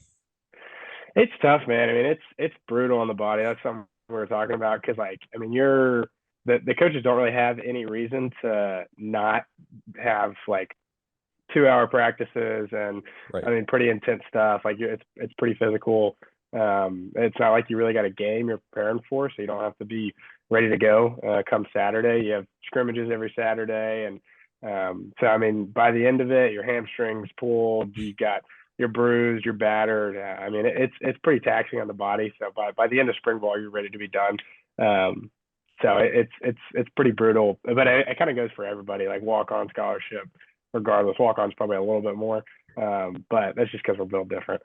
It's tough, man. I mean, it's brutal on the body. That's something we were talking about because, like, I mean, the coaches don't really have any reason to not have like 2-hour practices and right. I mean, pretty intense stuff. Like, it's pretty physical. It's not like you really got a game you're preparing for, so you don't have to be ready to go come Saturday. You have scrimmages every Saturday, and so I mean, by the end of it, your hamstrings pulled, you're bruised, you're battered. I mean, it's pretty taxing on the body. So by the end of spring ball, you're ready to be done. So it's pretty brutal, but it kind of goes for everybody. Like walk-on scholarship, regardless. Walk-on's probably a little bit more, but that's just because we're built different.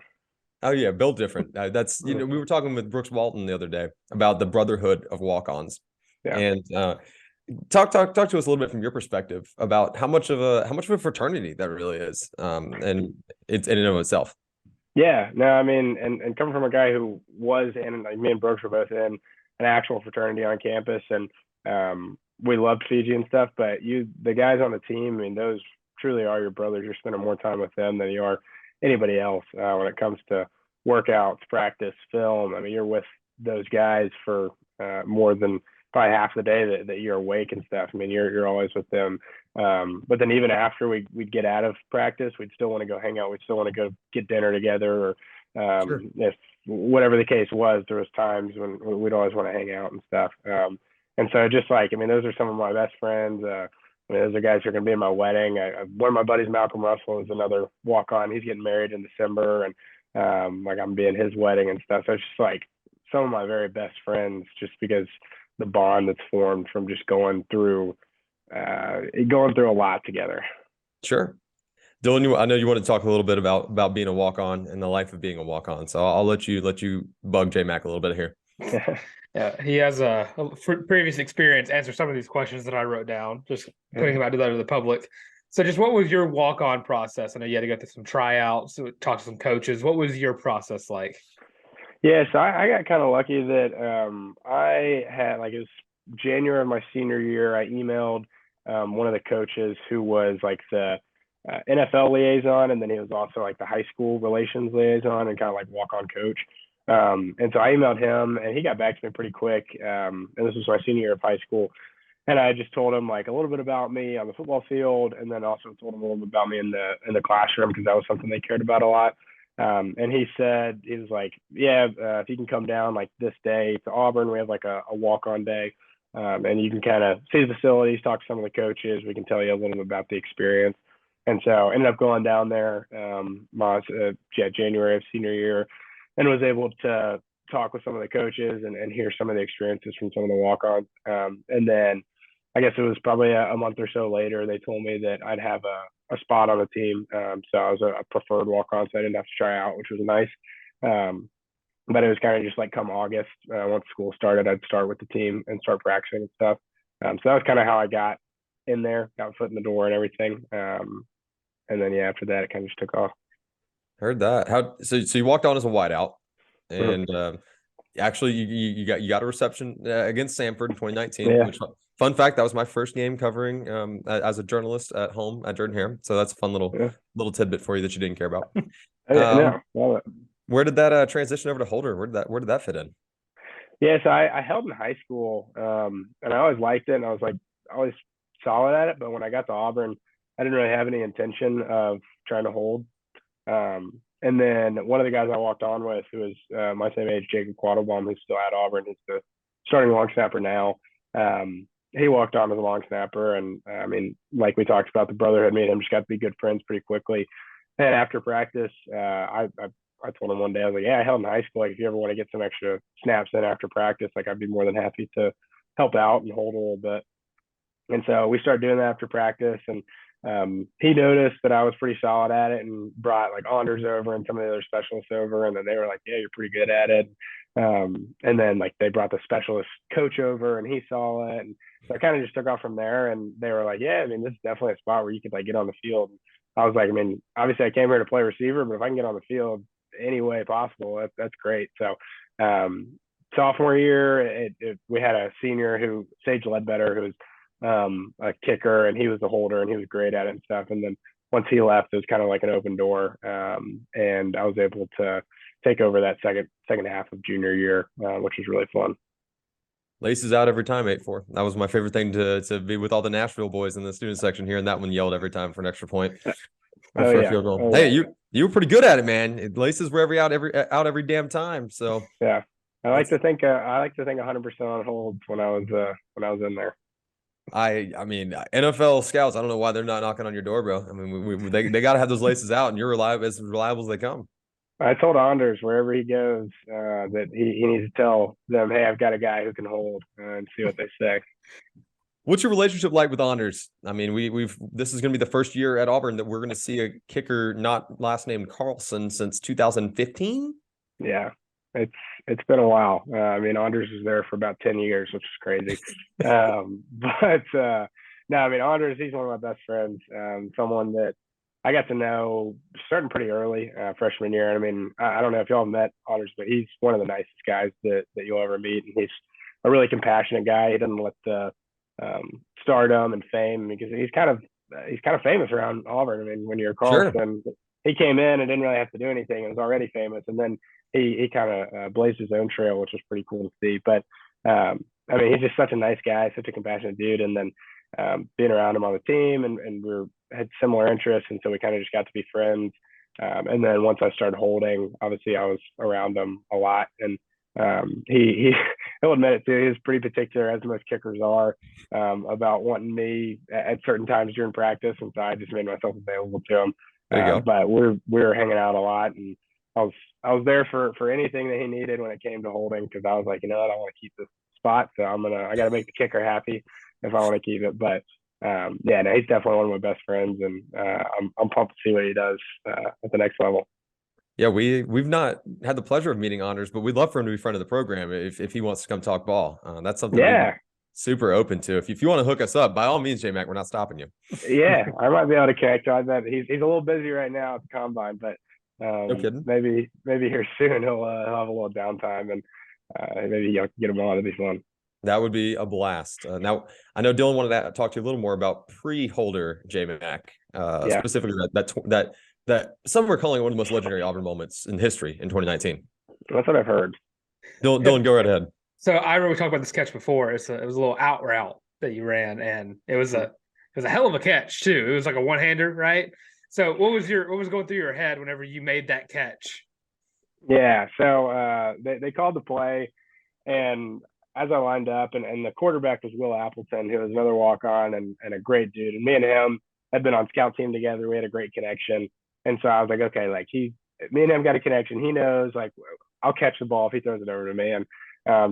Oh yeah, built different. That's we were talking with Brooks Walton the other day about the brotherhood of walk-ons, and talk to us a little bit from your perspective about how much of a fraternity that really is, and it's in and of itself. Yeah, no, I mean, and coming from a guy who was in, like me and Brooks were both in an actual fraternity on campus, and we loved Fiji and stuff. But the guys on the team, I mean, those truly are your brothers. You're spending more time with them than you are anybody else when it comes to workouts, practice, film. I mean, you're with those guys for more than probably half the day that you're awake and stuff. I mean, you're always with them. But then even after we'd get out of practice, we'd still want to go hang out. We'd still want to go get dinner together, or Sure. If whatever the case was, there was times when we'd always want to hang out and stuff. And so just like, I mean, those are some of my best friends. I mean, those are guys who are going to be in my wedding. One of my buddies, Malcolm Russell, is another walk-on. He's getting married in December, and like I'm being his wedding and stuff. So it's just like some of my very best friends, just because the bond that's formed from just going through a lot together. Sure. Dylan, I know you want to talk a little bit about being a walk-on and the life of being a walk-on. So I'll let you bug J-Mac a little bit here. Yeah, he has a previous experience answer some of these questions that I wrote down, just putting them out to the public. So just what was your walk-on process? I know you had to go through some tryouts, talk to some coaches. What was your process like? Yeah, so I got kind of lucky that I had, like, it was January of my senior year. I emailed one of the coaches who was like the NFL liaison, and then he was also like the high school relations liaison and kind of like walk-on coach. And so I emailed him, and he got back to me pretty quick. And this was my senior year of high school. And I just told him like a little bit about me on the football field, and then also told him a little bit about me in the classroom, because that was something they cared about a lot. And he said, he was like, yeah, if you can come down like this day to Auburn, we have like a walk-on day, and you can kind of see the facilities, talk to some of the coaches. We can tell you a little bit about the experience. And so I ended up going down there January of senior year, and was able to talk with some of the coaches and hear some of the experiences from some of the walk-ons. And then I guess it was probably a month or so later, they told me that I'd have a spot on the team. So I was a preferred walk-on, so I didn't have to try out, which was nice. But it was kind of just like come August, once school started, I'd start with the team and start practicing and stuff. So that was kind of how I got in there, got foot in the door and everything. And then, yeah, after that, it kind of just took off. Heard that. So you walked on as a wideout, and actually you got a reception against Samford in 2019. Yeah. Which, fun fact, that was my first game covering as a journalist at home at Jordan-Hare. So that's a fun little tidbit for you that you didn't care about. No, love it. Where did that transition over to holder? Where did that fit in? Yeah, so I held in high school, and I always liked it, and I was like always solid at it. But when I got to Auburn, I didn't really have any intention of trying to hold. And then one of the guys I walked on with, who was my same age, Jacob Quattlebaum, who's still at Auburn, who's the starting long snapper now. He walked on as a long snapper, and I mean, like we talked about, the brotherhood, me and him just got to be good friends pretty quickly. And after practice, I told him one day, I was like, yeah, I held in high school. Like, if you ever want to get some extra snaps in after practice, like, I'd be more than happy to help out and hold a little bit. And so we started doing that after practice. And he noticed that I was pretty solid at it and brought like Anders over and some of the other specialists over. And then they were like, yeah, you're pretty good at it. And then like they brought the specialist coach over and he saw it. And so I kind of just took off from there. And they were like, yeah, I mean, this is definitely a spot where you could like get on the field. I was like, I mean, obviously I came here to play receiver, but if I can get on the field any way possible, that's great. So sophomore year, we had a senior who, Sage Ledbetter, who was a kicker, and he was the holder, and he was great at it and stuff. And then once he left, it was kind of like an open door, and I was able to take over that second half of junior year, which was really fun. Laces out every time, 8-4. That was my favorite thing to be with all the Nashville boys in the student section here, and that one yelled every time for an extra point. For a field goal. Oh, hey, yeah. you were pretty good at it, man. Laces were out every damn time. So yeah, I like to think 100% on holds when I was in there. I mean, NFL scouts, I don't know why they're not knocking on your door, bro. I mean, they got to have those laces out, and you're as reliable as they come. I told Anders wherever he goes that he needs to tell them, hey, I've got a guy who can hold, and see what they say. What's your relationship like with Anders? I mean, this is going to be the first year at Auburn that we're going to see a kicker not last name Carlson since 2015. Yeah, it's been a while. I mean, Anders was there for about 10 years, which is crazy. But no, I mean, Anders, he's one of my best friends. Someone that I got to know starting pretty early, freshman year. And I mean, I don't know if y'all met Anders, but he's one of the nicest guys that you'll ever meet. And he's a really compassionate guy. He doesn't let the stardom and fame, because he's kind of famous around Auburn. I mean, when you're Carlson, sure. He came in and didn't really have to do anything and was already famous, and then he kind of blazed his own trail, which was pretty cool to see. But I mean, he's just such a nice guy, such a compassionate dude. And then being around him on the team, and had similar interests, and so we kind of just got to be friends. And then once I started holding, obviously I was around him a lot, and he'll admit it too. He was pretty particular, as most kickers are, about wanting me at certain times during practice, and so I just made myself available to him. But we were hanging out a lot, and I was there for anything that he needed when it came to holding, because I was like, you know what, I want to keep this spot, so I got to make the kicker happy if I want to keep it. But yeah, no, he's definitely one of my best friends, and I'm pumped to see what he does at the next level. Yeah, we've not had the pleasure of meeting Anders, but we'd love for him to be friend of the program if he wants to come talk ball. That's something we're super open to. If you want to hook us up, by all means, J-Mac, we're not stopping you. Yeah, I might be able to connect. I bet he's a little busy right now at the combine, but no kidding. Maybe here soon he'll have a little downtime, and maybe you'll get him on. It'd be fun. That would be a blast. Now, I know Dylan wanted to talk to you a little more about pre-holder J-Mac, specifically that some are calling one of the most legendary Auburn moments in history in 2019. That's what I've heard. Dylan, go right ahead. So I remember we talked about this catch before. It was a little out route that you ran, and it was a hell of a catch too. It was like a one-hander, right? So what was going through your head whenever you made that catch? Yeah, so they called the play, and as I lined up, and the quarterback was Will Appleton, who was another walk-on and a great dude. And me and him had been on scout team together. We had a great connection. And so I was like, okay, like me and him got a connection. He knows, like, I'll catch the ball if he throws it over to me. And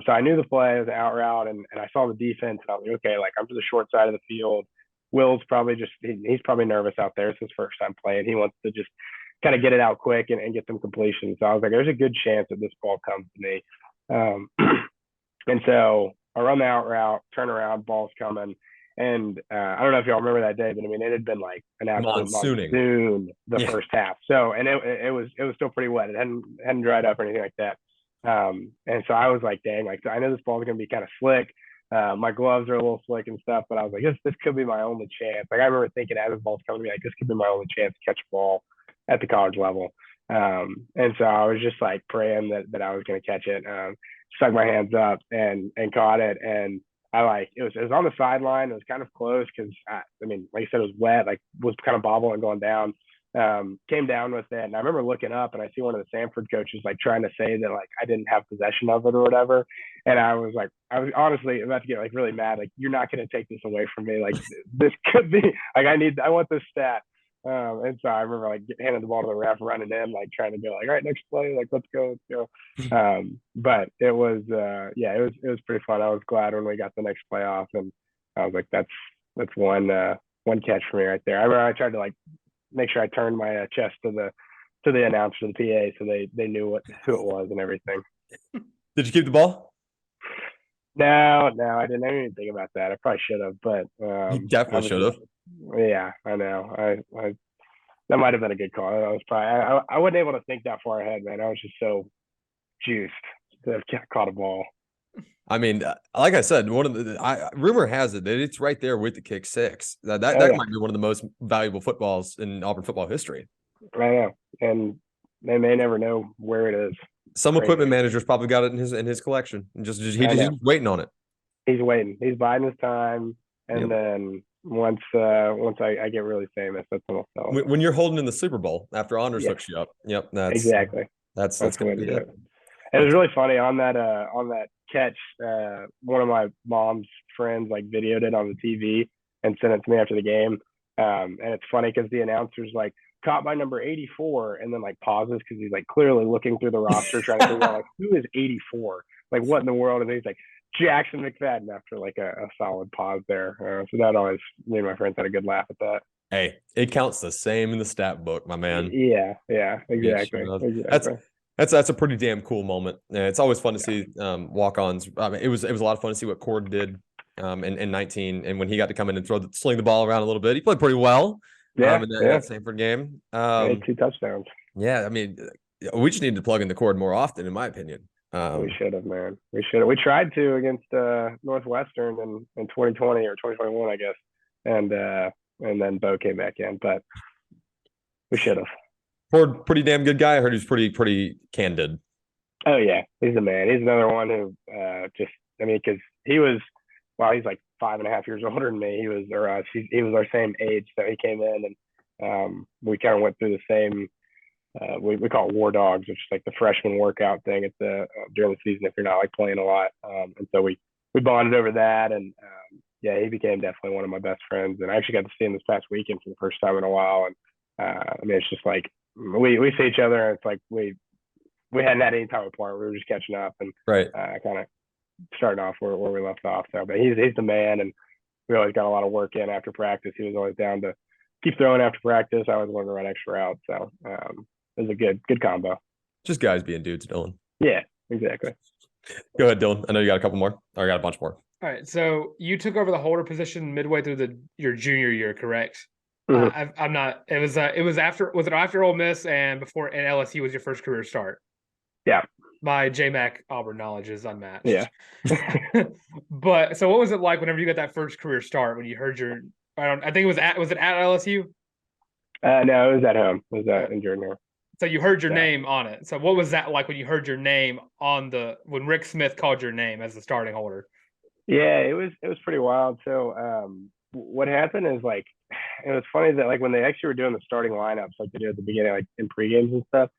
so I knew the play. It was an out route, and I saw the defense. And I was like, okay, like, I'm to the short side of the field. Will's probably he's probably nervous out there. It's his first time playing. He wants to just kind of get it out quick and get some completion. So I was like, there's a good chance that this ball comes to me. And so I run the out route, turn around, ball's coming. And I don't know if y'all remember that day, but I mean, it had been like an absolute monsoon the first half. So, and it was still pretty wet. It hadn't dried up or anything like that. And so I was like, dang, like, I know this ball's going to be kind of slick. My gloves are a little slick and stuff, but I was like, this could be my only chance. Like, I remember thinking as the ball's coming to me, like, this could be my only chance to catch a ball at the college level. And so I was just like praying that I was going to catch it. Stuck my hands up and caught it. And it was on the sideline. It was kind of close because I mean, like I said, it was wet, like was kind of bobbling going down. Came down with it, and I remember looking up and I see one of the Sanford coaches like trying to say that like I didn't have possession of it or whatever, and I was honestly about to get like really mad, like you're not going to take this away from me, like this could be like I want this stat. And so I remember like handing the ball to the ref, running in, like trying to go like, all right, next play, like let's go. But it was it was pretty fun. I was glad when we got the next play off, and I was like, that's one catch for me right there. I remember I tried to like make sure I turned my chest to the announcer, the PA, so they knew who it was and everything. Did you keep the ball? No, I didn't even think about that. I probably should have, but You definitely should have. Yeah, I know. I that might have been a good call. I was probably I wasn't able to think that far ahead, man. I was just so juiced to have caught a ball. I mean, like I said, rumor has it that it's right there with the kick six. That might be one of the most valuable footballs in Auburn football history. I know, and they may never know where it is. Some equipment manager's probably got it in his collection, and he's just waiting on it. He's waiting. He's biding his time, and then once I get really famous, that's when I'll sell it. When you're holding in the Super Bowl after Honors hooks you up. Yep, exactly. That's going to be it. It was really funny on that catch. One of my mom's friends like videoed it on the TV and sent it to me after the game. And it's funny because the announcer's like, caught by number 84, and then like pauses because he's like clearly looking through the roster trying to figure out like who is 84, like what in the world. And he's like Jackson McFadden after like a solid pause there. So that always, me and my friends had a good laugh at that. Hey, it counts the same in the stat book, my man. Yeah, exactly. That's a pretty damn cool moment. It's always fun to see walk-ons. I mean, it was a lot of fun to see what Cord did in 19, and when he got to come in and sling the ball around a little bit, he played pretty well. In that Sanford game. 2 touchdowns. Yeah, I mean, we just need to plug in the Cord more often, in my opinion. We should have, man. We should have. We tried to against Northwestern in 2020 or 2021, I guess, and then Bo came back in, but we should have. Cord, pretty damn good guy. I heard he's pretty candid. Oh yeah, he's the man. He's another one who because he was, he's like 5.5 years older than me. He was our same age, so he came in and we kind of went through the same. We call it War Dogs, which is like the freshman workout thing at during the season if you're not like playing a lot. And so we bonded over that, and he became definitely one of my best friends. And I actually got to see him this past weekend for the first time in a while. And it's just like we see each other, and it's like we hadn't had any time apart. We were just catching up and kind of starting off where we left off. So, but he's the man, and we always got a lot of work in after practice. He was always down to keep throwing after practice. I always wanted to run extra routes, so it was a good combo. Just guys being dudes, Dylan. Yeah, exactly. Go ahead, Dylan. I know you got a couple more. Or I got a bunch more. All right. So you took over the holder position midway through your junior year, correct? Mm-hmm. I'm not. It was after Ole Miss and LSU was your first career start? Yeah. My JMac Auburn knowledge is unmatched. Yeah. But so what was it like whenever you got that first career start when you heard I think it was at LSU? No, it was at home. It was in Jordan. So you heard your name on it. So what was that like when you heard your name when Rick Smith called your name as the starting holder? Yeah, it was pretty wild. So what happened is like, it was funny that like when they actually were doing the starting lineups like they did at the beginning, like in pregames and stuff,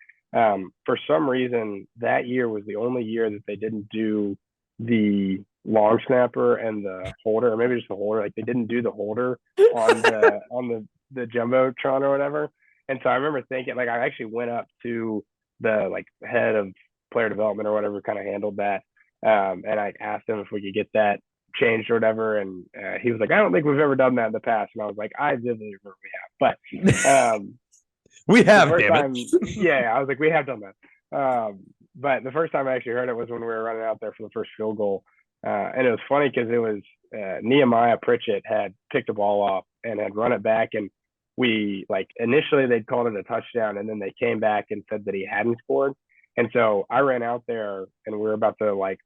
for some reason that year was the only year that they didn't do the long snapper and the holder, or maybe just the holder. Like they didn't do the holder on the jumbotron or whatever. And so I remember thinking, like, I actually went up to the like head of player development or whatever kind of handled that, and I asked him if we could get that changed or whatever, and he was like, I don't think we've ever done that in the past. And I was like, I vividly remember we have, but we have, damn it. Yeah, I was like, we have done that. But the first time I actually heard it was when we were running out there for the first field goal, and it was funny because it was Nehemiah Pritchett had picked the ball off and had run it back, and we like initially they'd called it a touchdown, and then they came back and said that he hadn't scored. And so I ran out there and we were about to like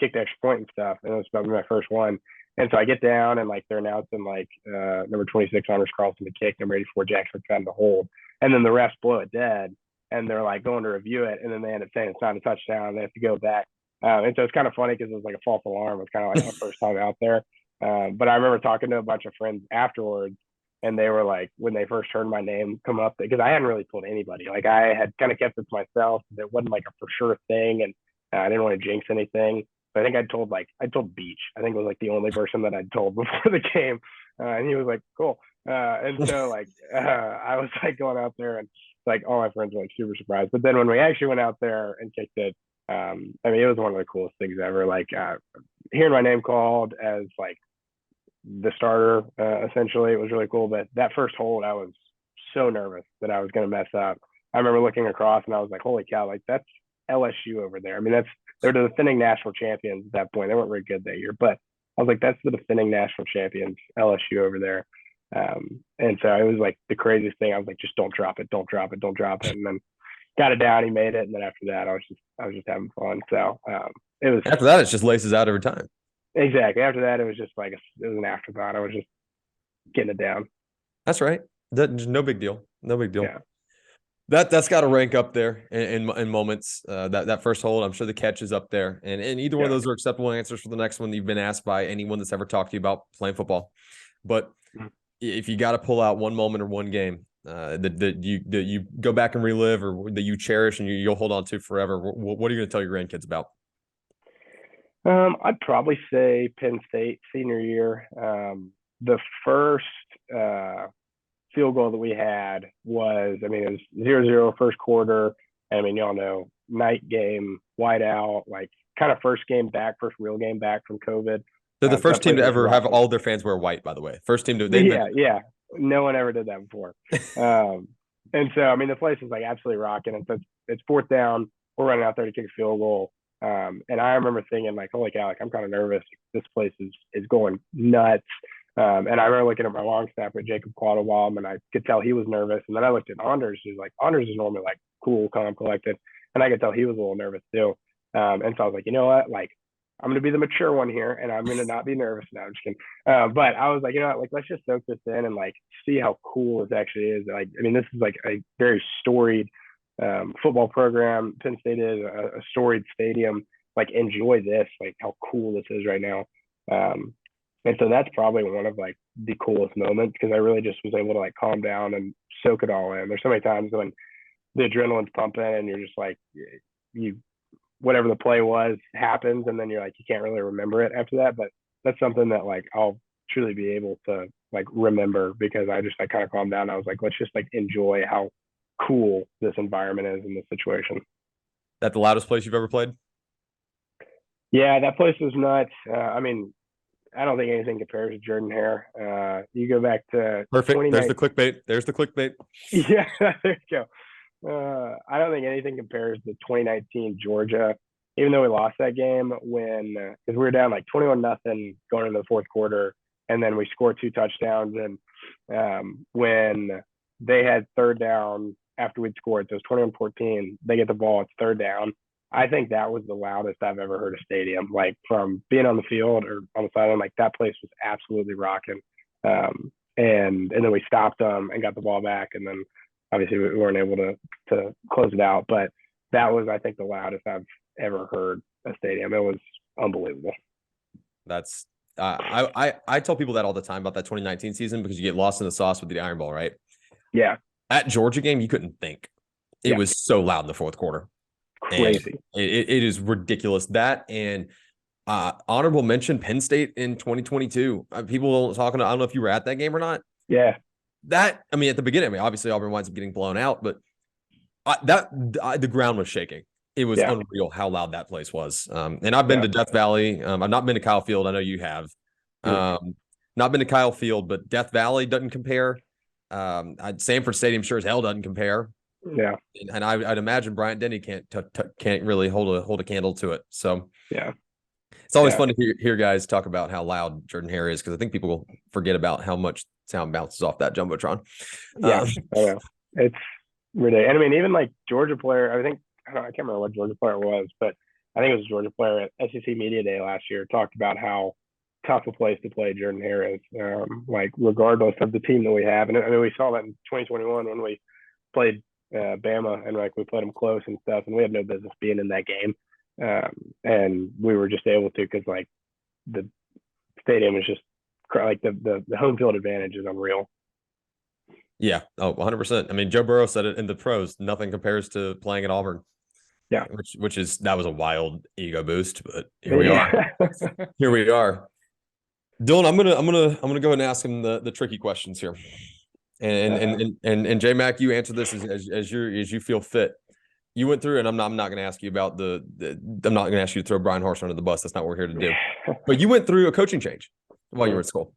kick the extra point and stuff, and it was about my first one. And so I get down and like they're announcing like number 26 Honors Carlson to kick, number 84 Jackson McFadden to hold, and then the refs blow it dead. and they're like going to review it, and then they end up saying it's not a touchdown, and they have to go back. And so it's kind of funny because it was like a false alarm. It was kind of like our first time out there. But I remember talking to a bunch of friends afterwards, and they were like, when they first heard my name come up, because I hadn't really told anybody. Like I had kind of kept it to myself. It wasn't like a for sure thing, and I didn't want to jinx anything. But I think I told Beach. I think it was like the only person that I'd told before the game, and he was like, cool. And so like I was like going out there, and like all my friends were like super surprised. But then when we actually went out there and kicked it, I mean, it was one of the coolest things ever. Like hearing my name called as like the starter, essentially, it was really cool. But that first hold, I was so nervous that I was going to mess up. I remember looking across and I was like, holy cow, like that's LSU over there. I mean, they're the defending national champions at that point. They weren't very good that year, but I was like, that's the defending national champions, LSU over there. And so it was like the craziest thing. I was like, just don't drop it, don't drop it, don't drop it. And then got it down, he made it. And then after that, I was just having fun. So it was After that, it's just laces out every time. Exactly. After that, it was just like it was an afterthought. I was just getting it down. That's right. No big deal. No big deal. Yeah. That's got to rank up there in moments. That first hold, I'm sure the catch is up there, and either one of those are acceptable answers for the next one that you've been asked by anyone that's ever talked to you about playing football. But if you got to pull out one moment or one game that you go back and relive, or that you cherish and you'll hold on to forever, what are you going to tell your grandkids about? I'd probably say Penn State senior year. The first field goal that we had was, I mean, it was 0-0 first quarter. And I mean, y'all know, night game, white out, like kind of first real game back from COVID. They're the first team to ever have all their fans wear white, by the way. First team to. Yeah. No one ever did that before. And so, I mean, the place is like absolutely rocking. And so it's fourth down. We're running out there to kick a field goal. And I remember thinking like, holy cow, like I'm kind of nervous. This place is going nuts. And I remember looking at my long snapper, Jacob Quattlebaum, and I could tell he was nervous. And then I looked at Anders, who's like, Anders is normally like cool, calm, collected. And I could tell he was a little nervous too. And so I was like, you know what? Like, I'm going to be the mature one here, and I'm going to not be nervous. No, I'm just kidding. But I was like, you know what? Like, let's just soak this in and like see how cool this actually is. Like, I mean, this is like a very storied football program. Penn State is a storied stadium. Like, enjoy this, like how cool this is right now. And so that's probably one of like the coolest moments, because I really just was able to like calm down and soak it all in. There's so many times when the adrenaline's pumping and you're just like, whatever the play was happens, and then you're like, you can't really remember it after that. But that's something that like I'll truly be able to like remember, because I kind of calmed down. I was like, let's just like enjoy how cool this environment is in this situation. That the loudest place you've ever played? Yeah, that place was nuts. I mean, I don't think anything compares to Jordan-Hare. You go back to perfect. There's the clickbait. There's the clickbait. Yeah, there you go. I don't think anything compares to 2019 Georgia, even though we lost that game because we were down like 21-0 going into the fourth quarter, and then we scored 2 touchdowns. And when they had third down after we'd scored, so it was 21-14, they get the ball, it's third down. I think that was the loudest I've ever heard a stadium, like from being on the field or on the sideline. Like that place was absolutely rocking. And then we stopped them and got the ball back, and then obviously we weren't able to close it out. But that was, I think, the loudest I've ever heard a stadium. It was unbelievable. That's I tell people that all the time about that 2019 season, because you get lost in the sauce with the Iron Bowl, right? Yeah. At Georgia game, you couldn't think. It was so loud in the fourth quarter. Crazy. It is ridiculous. That and honorable mention Penn State in 2022. People talking. I don't know if you were at that game or not. Yeah. That, I mean, at the beginning, I mean, obviously Auburn winds up getting blown out, but the ground was shaking. It was unreal how loud that place was. And I've been to Death Valley. I've not been to Kyle Field. I know you have. Not been to Kyle Field, but Death Valley doesn't compare. Sanford Stadium sure as hell doesn't compare. Yeah, and I'd imagine Bryant Denny can't really hold a candle to it. So yeah, it's always fun to hear guys talk about how loud Jordan-Hare is, because I think people will forget about how much sound bounces off that jumbotron. Yeah, I know. It's ridiculous. And I mean, even like Georgia player, I can't remember what Georgia player it was, but I think it was a Georgia player at SEC Media Day last year, talked about how tough a place to play Jordan-Hare is, like regardless of the team that we have. And I mean, we saw that in 2021 when we played Bama, and like we played them close and stuff, and we had no business being in that game, and we were just able to because like the stadium was just like the home field advantage is unreal. Yeah. Oh, 100%. I mean, Joe Burrow said it in the pros. Nothing compares to playing at Auburn. Yeah. That was a wild ego boost, but here we are. Here we are. Dylan, I'm gonna go ahead and ask him the tricky questions here. And J Mac, you answer this as you feel fit. You went through, and I'm not going to ask you about I'm not going to ask you to throw Brian Harsin under the bus. That's not what we're here to do. But you went through a coaching change while you were at school,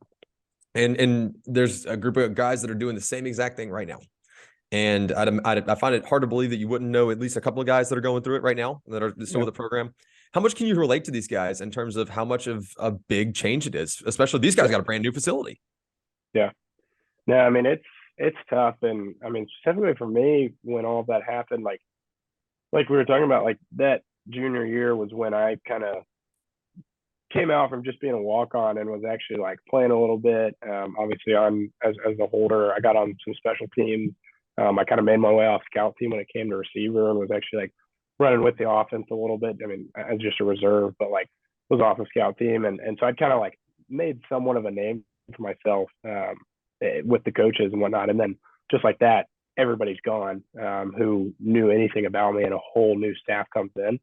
and there's a group of guys that are doing the same exact thing right now. And I find it hard to believe that you wouldn't know at least a couple of guys that are going through it right now that are still with the program. How much can you relate to these guys in terms of how much of a big change it is? Especially these guys got a brand new facility. Yeah. No, I mean, it's tough. And I mean, specifically for me, when all of that happened, like we were talking about, like that junior year was when I kind of came out from just being a walk-on and was actually like playing a little bit. Obviously as a holder, I got on some special teams. I kind of made my way off scout team when it came to receiver and was actually like running with the offense a little bit. I mean, as just a reserve, but like was off the scout team. And so I'd kind of like made somewhat of a name for myself with the coaches and whatnot. And then just like that, everybody's gone who knew anything about me, and a whole new staff comes in.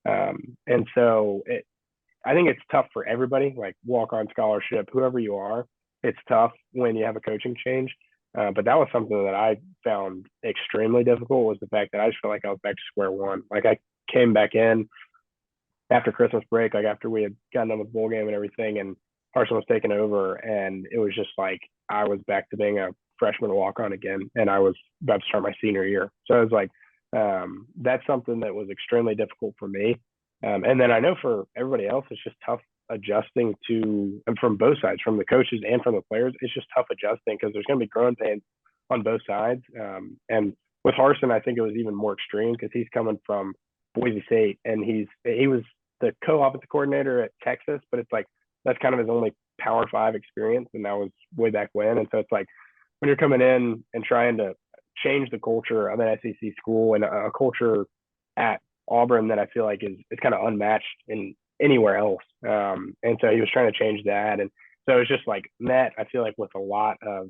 And so I think it's tough for everybody, like walk-on scholarship, whoever you are. It's tough when you have a coaching change. But that was something that I found extremely difficult, was the fact that I just felt like I was back to square one. Like I came back in after Christmas break, like after we had gotten done with bowl game and everything, and Harsin was taking over, and it was just like I was back to being a freshman walk-on again, and I was about to start my senior year. So I was like, that's something that was extremely difficult for me. And then I know for everybody else, it's just tough adjusting to, and from both sides, from the coaches and from the players, it's just tough adjusting because there's going to be growing pains on both sides. And with Harsin, I think it was even more extreme because he's coming from Boise State, and he was the co-offensive coordinator at Texas, but it's like that's kind of his only Power 5 experience, and that was way back when. And so it's like when you're coming in and trying to change the culture of an SEC school and a culture at Auburn that I feel like is kind of unmatched in anywhere else. And so he was trying to change that. And so it was just like met, I feel like, with a lot of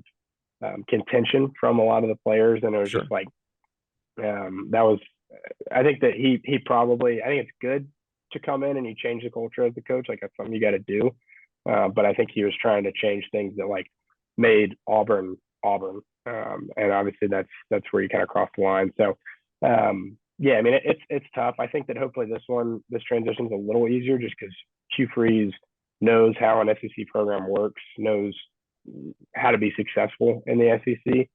contention from a lot of the players. And it was just like, that was, I think that he probably, I think it's good to come in and you change the culture as the coach. Like that's something you got to do. But I think he was trying to change things that like made Auburn. And obviously that's where you kind of cross the line. So, yeah, I mean, it's tough. I think that hopefully this transition is a little easier just because Hugh Freeze knows how an SEC program works, knows how to be successful in the SEC.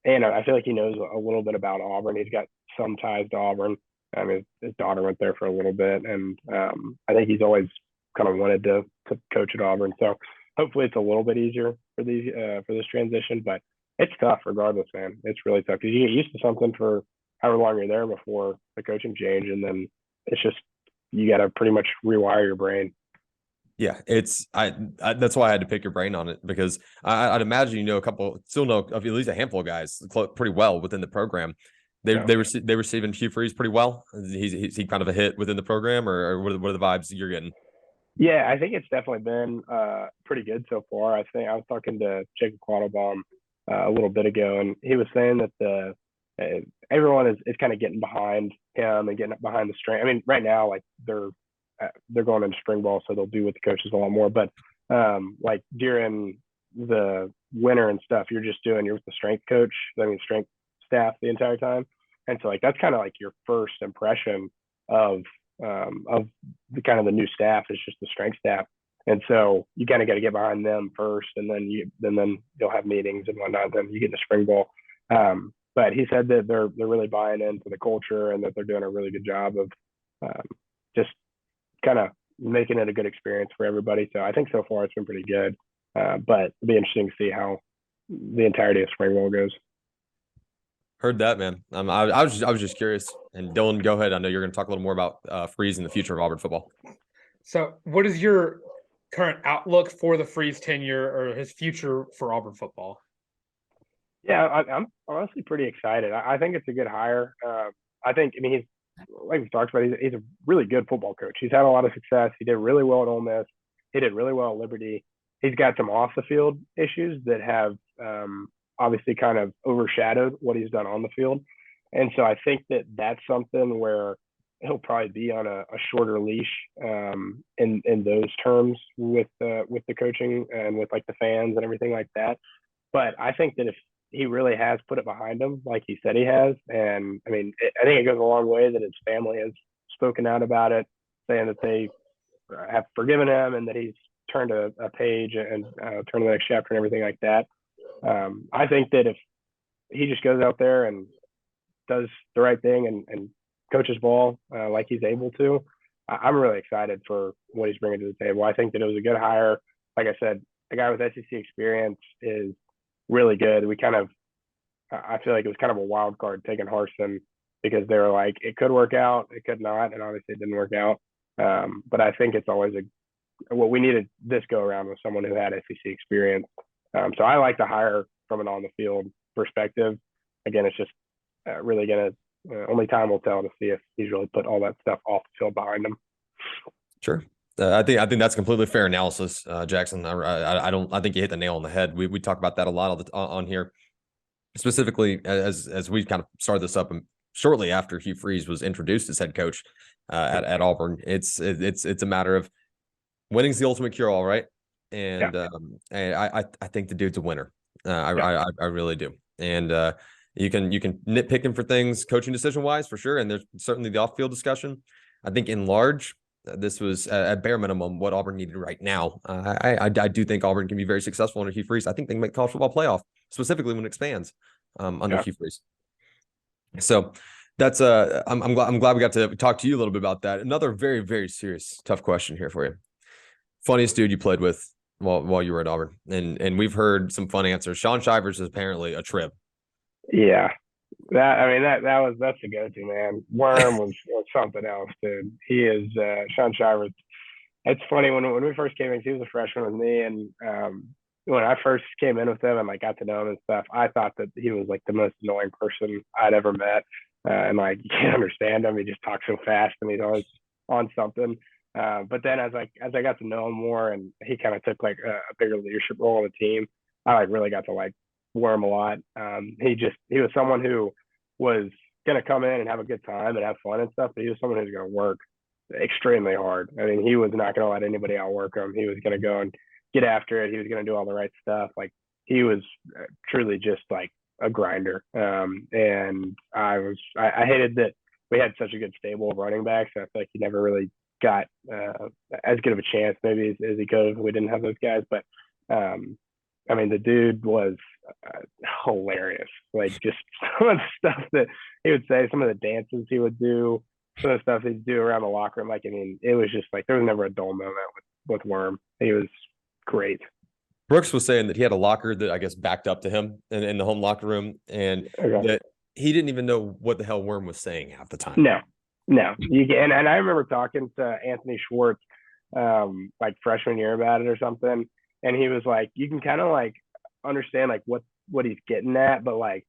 And I feel like he knows a little bit about Auburn. He's got some ties to Auburn. I mean, his daughter went there for a little bit, and I think he's always kind of wanted to coach at Auburn. So hopefully it's a little bit easier for this transition, but it's tough regardless, man. It's really tough because you get used to something for however long you're there before the coaching change, and then it's just you got to pretty much rewire your brain. Yeah, it's I that's why I had to pick your brain on it, because I'd imagine you know still know of at least a handful of guys pretty well within the program. They receiving Hugh Freeze pretty well. He's he kind of a hit within the program, or what are the vibes you're getting? Yeah, I think it's definitely been pretty good so far. I think I was talking to Jacob Quattlebaum a little bit ago, and he was saying that everyone is kind of getting behind him and getting behind the strength. I mean, right now, like they're going into spring ball, so they'll be with the coaches a lot more. But like during the winter and stuff, you're with the strength coach, strength staff the entire time. And so like that's kind of like your first impression of the kind of the new staff is just the strength staff. And so you kind of got to get behind them first, and then you'll have meetings and whatnot. Then you get to spring ball. But he said that they're really buying into the culture and that they're doing a really good job of just kind of making it a good experience for everybody. So I think so far it's been pretty good. But it'll be interesting to see how the entirety of spring ball goes. Heard that, man. I was just curious. And Dylan, go ahead. I know you're going to talk a little more about Freeze and the future of Auburn football. So, what is your current outlook for the Freeze tenure or his future for Auburn football? Yeah, I'm honestly pretty excited. I think it's a good hire. I think, I mean, he's like we talked about. He's a really good football coach. He's had a lot of success. He did really well at Ole Miss. He did really well at Liberty. He's got some off the field issues that have obviously kind of overshadowed what he's done on the field. And so I think that that's something where he'll probably be on a shorter leash in those terms with the coaching and with like the fans and everything like that. But I think that if he really has put it behind him, like he said he has, and I mean, I think it goes a long way that his family has spoken out about it, saying that they have forgiven him and that he's turned a page and turned the next chapter and everything like that. I think that if he just goes out there and does the right thing and coaches ball like he's able to, I'm really excited for what he's bringing to the table. I think that it was a good hire. Like I said, a guy with SEC experience is really good. I feel like it was kind of a wild card taking Harsin because they were like, it could work out, it could not, and obviously it didn't work out. But I think it's always what we needed this go around was someone who had SEC experience. So I like to hire from an on the field perspective. Again, it's just really gonna only time will tell to see if he's really put all that stuff off the field behind him. Sure. I think that's completely fair analysis, Jackson. I think you hit the nail on the head. We talk about that a lot on here, specifically as we kind of started this up shortly after Hugh Freeze was introduced as head coach at Auburn. It's a matter of winning's the ultimate cure all, right? And I think the dude's a winner. I really do. And you can nitpick him for things coaching decision wise for sure, and there's certainly the off field discussion. I think in large, this was at bare minimum what Auburn needed right now. I do think Auburn can be very successful under Hugh Freeze. I think they can make college football playoff, specifically when it expands under Hugh Freeze. So that's I'm glad we got to talk to you a little bit about that. Another very, very serious, tough question here for you. Funniest dude you played with while you were at Auburn, and we've heard some fun answers. Shaun Shivers is apparently a trip. Yeah. That's a go-to, man. Worm was something else, dude. He is Shaun Shivers. It's funny when we first came in, he was a freshman with me, and when I first came in with him and like got to know him and stuff, I thought that he was like the most annoying person I'd ever met. And like you can't understand him. He just talks so fast and he's always on something. But then as I got to know him more and he kind of took like a bigger leadership role on the team, I like really got to like Worm a lot. He was someone who was gonna come in and have a good time and have fun and stuff, but he was someone who was gonna work extremely hard. I mean, he was not gonna let anybody outwork him. He was gonna go and get after it. He was gonna do all the right stuff. Like he was truly just like a grinder. And I hated that we had such a good stable of running backs. I feel like he never really got as good of a chance maybe as he could if we didn't have those guys. But I mean, the dude was hilarious. Like just some of the stuff that he would say, some of the dances he would do, some of the stuff he'd do around the locker room. Like, I mean, it was just like there was never a dull moment with Worm. He was great. Brooks was saying that he had a locker that I guess backed up to him in the home locker room, and that he didn't even know what the hell Worm was saying half the time. No. And I remember talking to Anthony Schwartz like freshman year about it or something. And he was like, you can kind of like understand like what he's getting at, but like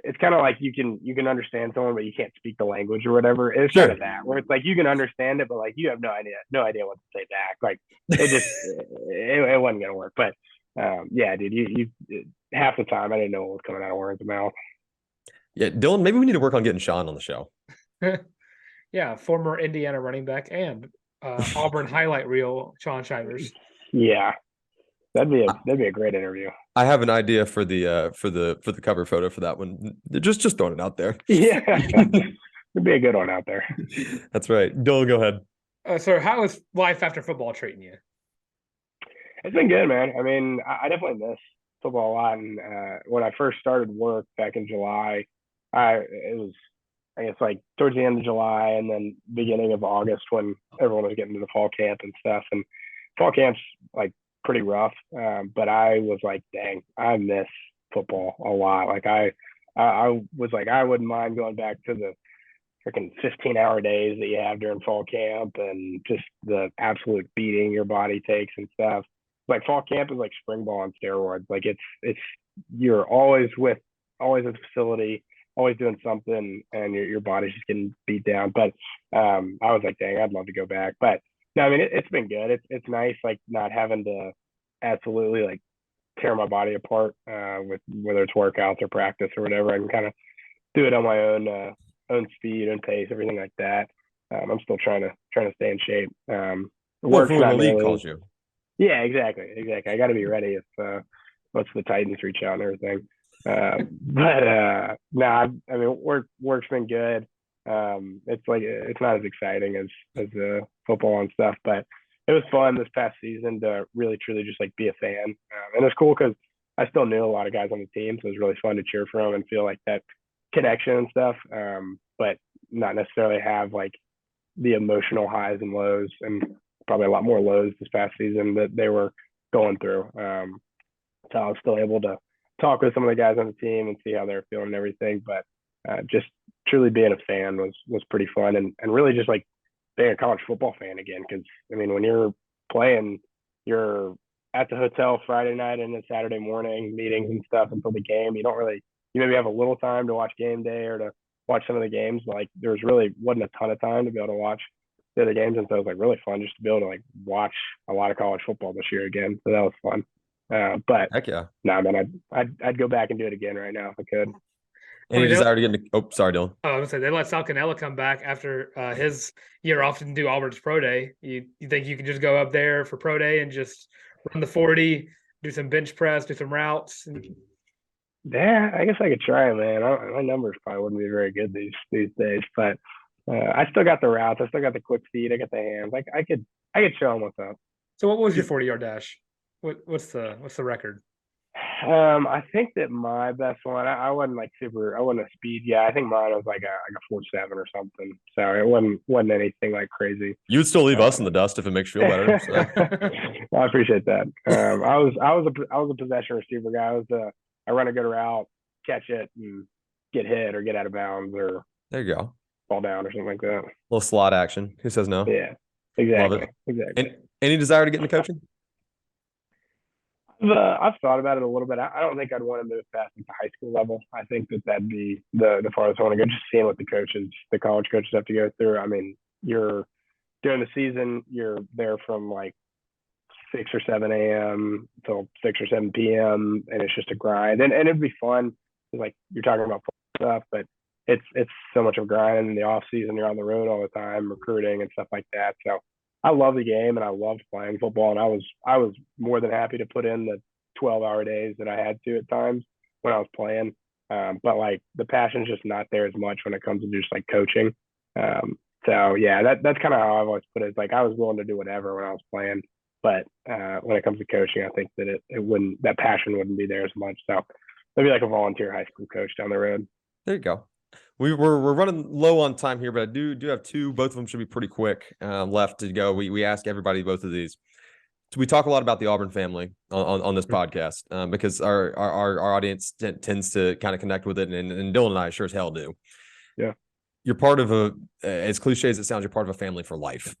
it's kind of like you can understand someone, but you can't speak the language or whatever. It's kind of that where it's like you can understand it, but like you have no idea what to say back. Like it wasn't gonna work. But yeah, dude, you half the time I didn't know what was coming out of Worm's mouth. Yeah, Dylan, maybe we need to work on getting Shaun on the show. Yeah, former Indiana running back and Auburn highlight reel Shaun Shivers. Yeah. That'd be a great interview. I have an idea for the cover photo for that one. Just throwing it out there. Yeah, it'd be a good one out there. That's right. Dylan, go ahead. So how is life after football treating you? It's been good, man. I mean, I definitely miss football a lot. And when I first started work back in July, it was I guess like towards the end of July and then beginning of August when everyone was getting to the fall camp and stuff. And fall camp's like pretty rough. But I was like, dang, I miss football a lot. Like I was like, I wouldn't mind going back to the freaking 15-hour days that you have during fall camp and just the absolute beating your body takes and stuff. Like fall camp is like spring ball on steroids. Like it's you're always at the facility, always doing something, and your body's just getting beat down. But I was like, dang, I'd love to go back. But no, I mean, it's been good. It's nice, like, not having to absolutely like tear my body apart with whether it's workouts or practice or whatever. I can kind of do it on my own speed and pace, everything like that. I'm still trying to stay in shape. Well, Work's for when not the league nearly. calls you. Yeah, exactly. I got to be ready if once the Titans reach out and everything. No, I mean, work's been good. It's like it's not as exciting as football and stuff, but it was fun this past season to really truly just like be a fan, and it's cool because I still knew a lot of guys on the team, so it was really fun to cheer for them and feel like that connection and stuff. But not necessarily have like the emotional highs and lows, and probably a lot more lows this past season that they were going through. So I was still able to talk with some of the guys on the team and see how they're feeling and everything. But just truly being a fan was pretty fun, and really just like being a college football fan again. Because I mean, when you're playing, you're at the hotel Friday night and then Saturday morning meetings and stuff until the game. You maybe have a little time to watch game day or to watch some of the games. But like there wasn't a ton of time to be able to watch the other games, and so it was like really fun just to be able to like watch a lot of college football this year again. So that was fun. But Heck yeah. no, man, I'd go back and do it again right now if I could. Any mean, desire to get into? Oh, sorry, Dylan. I was gonna say they let Sal Cannella come back after his year off to do Auburn's pro day. You think you can just go up there for pro day and just run the 40, do some bench press, do some routes? Yeah, I guess I could try, man. My numbers probably wouldn't be very good these days, but I still got the routes. I still got the quick feet. I got the hands. Like I could show them what's up. So what was your 40-yard dash? What's the record? I think that my best one, I wasn't like I wasn't a speed guy. I think mine was like a 4.7 or something. So it wasn't anything like crazy. You would still leave us in the dust if it makes you feel better. So. Well, I appreciate that. I was a possession receiver guy. I run a good route, catch it, and get hit or get out of bounds or There you go. fall down or something like that. A little slot action. Who says no? Yeah, exactly. Love it. Exactly. And any desire to get into coaching? I've thought about it a little bit. I don't think I'd want to move past the high school level. I think that'd be the farthest I want to go. Just seeing what the college coaches have to go through. I mean, you're during the season, you're there from like 6 or 7 a.m. till 6 or 7 p.m. and it's just a grind. And it'd be fun. Like you're talking about stuff, but it's so much of a grind. And in the off season, you're on the road all the time, recruiting and stuff like that. So I love the game and I loved playing football. And I was more than happy to put in the 12-hour days that I had to at times when I was playing. But like the passion's just not there as much when it comes to just like coaching. So yeah, that's kind of how I've always put it. It's like I was willing to do whatever when I was playing. But when it comes to coaching, I think that that passion wouldn't be there as much. So maybe like a volunteer high school coach down the road. There you go. We're running low on time here, but I do have two. Both of them should be pretty quick left to go. We ask everybody both of these. So we talk a lot about the Auburn family on this podcast because our audience tends to kind of connect with it, and Dylan and I sure as hell do. Yeah, you're part of as cliche as it sounds, you're part of a family for life.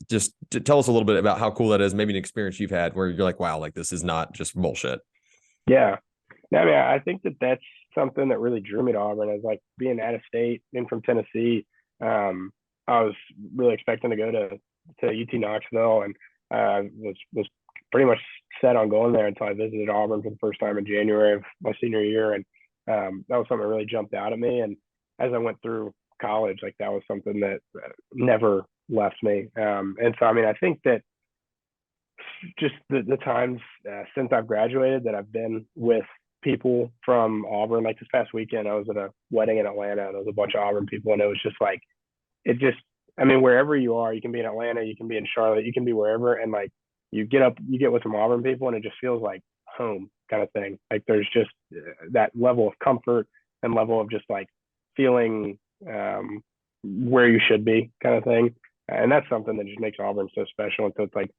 Just to tell us a little bit about how cool that is. Maybe an experience you've had where you're like, wow, like this is not just bullshit. Yeah. I mean, I think that's something that really drew me to Auburn is like being out of state and from Tennessee. I was really expecting to go to UT Knoxville and was pretty much set on going there until I visited Auburn for the first time in January of my senior year. And that was something that really jumped out at me. And as I went through college, like that was something that never left me. And so, I mean, I think that just the times since I've graduated that I've been with people from Auburn, like this past weekend, I was at a wedding in Atlanta and there was a bunch of Auburn people, and it was just like, I mean, wherever you are, you can be in Atlanta, you can be in Charlotte, you can be wherever. And like, you get with some Auburn people and it just feels like home kind of thing. Like there's just that level of comfort and level of just like feeling where you should be kind of thing. And that's something that just makes Auburn so special. And so it's like,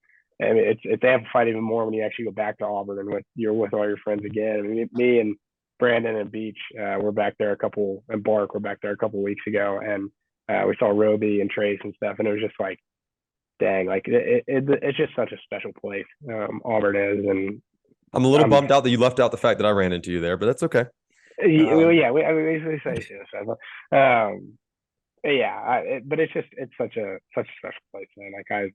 I mean, it's amplified even more when you actually go back to Auburn and you're with all your friends again. I mean, me and Brandon and Beach, we're back there and Bark, we're back there a couple weeks ago, and we saw Roby and Trace and stuff, and it was just like, dang, like it's just such a special place. Auburn is, and I'm a little bummed out that you left out the fact that I ran into you there, but that's okay. Well, yeah, we say so. Yeah, but it's such a special place, man. Like I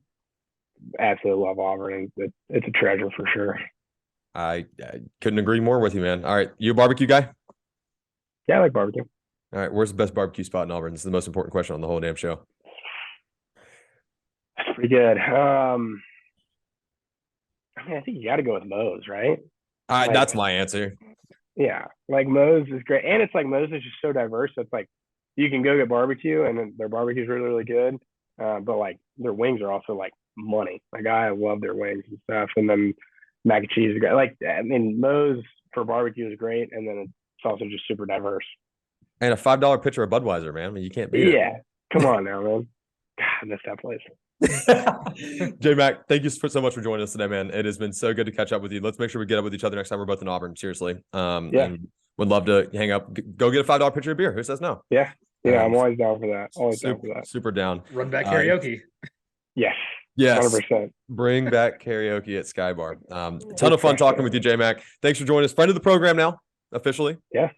absolutely love Auburn, and it's a treasure for sure. I couldn't agree more with you, man. All right, you a barbecue guy? Yeah, I like barbecue. All right, where's the best barbecue spot in Auburn? This is the most important question on the whole damn show. That's pretty good. I mean, I think you got to go with Moe's, right? That's my answer. Yeah, like Moe's is great, and it's like Moe's is just so diverse. It's like you can go get barbecue, and then their barbecue is really, really good. But like their wings are also like money. Like I love their wings and stuff, and then mac and cheese is great. Like I mean, Moe's for barbecue is great, and then it's also just super diverse. And a $5 pitcher of Budweiser, man. I mean, you can't beat it. Yeah, come on now, man. God, I miss that place. J-Mac, thank you so much for joining us today, man. It has been so good to catch up with you. Let's make sure we get up with each other next time we're both in Auburn. Seriously. And would love to hang up. Go get a $5 pitcher of beer. Who says no? Yeah, I'm always down for that. Down for that. Super down. Run back karaoke. Yes. 100%. Bring back karaoke at Sky Bar. Ton of fun talking with you, J-Mac. Thanks for joining us. Friend of the program now, officially. Yeah.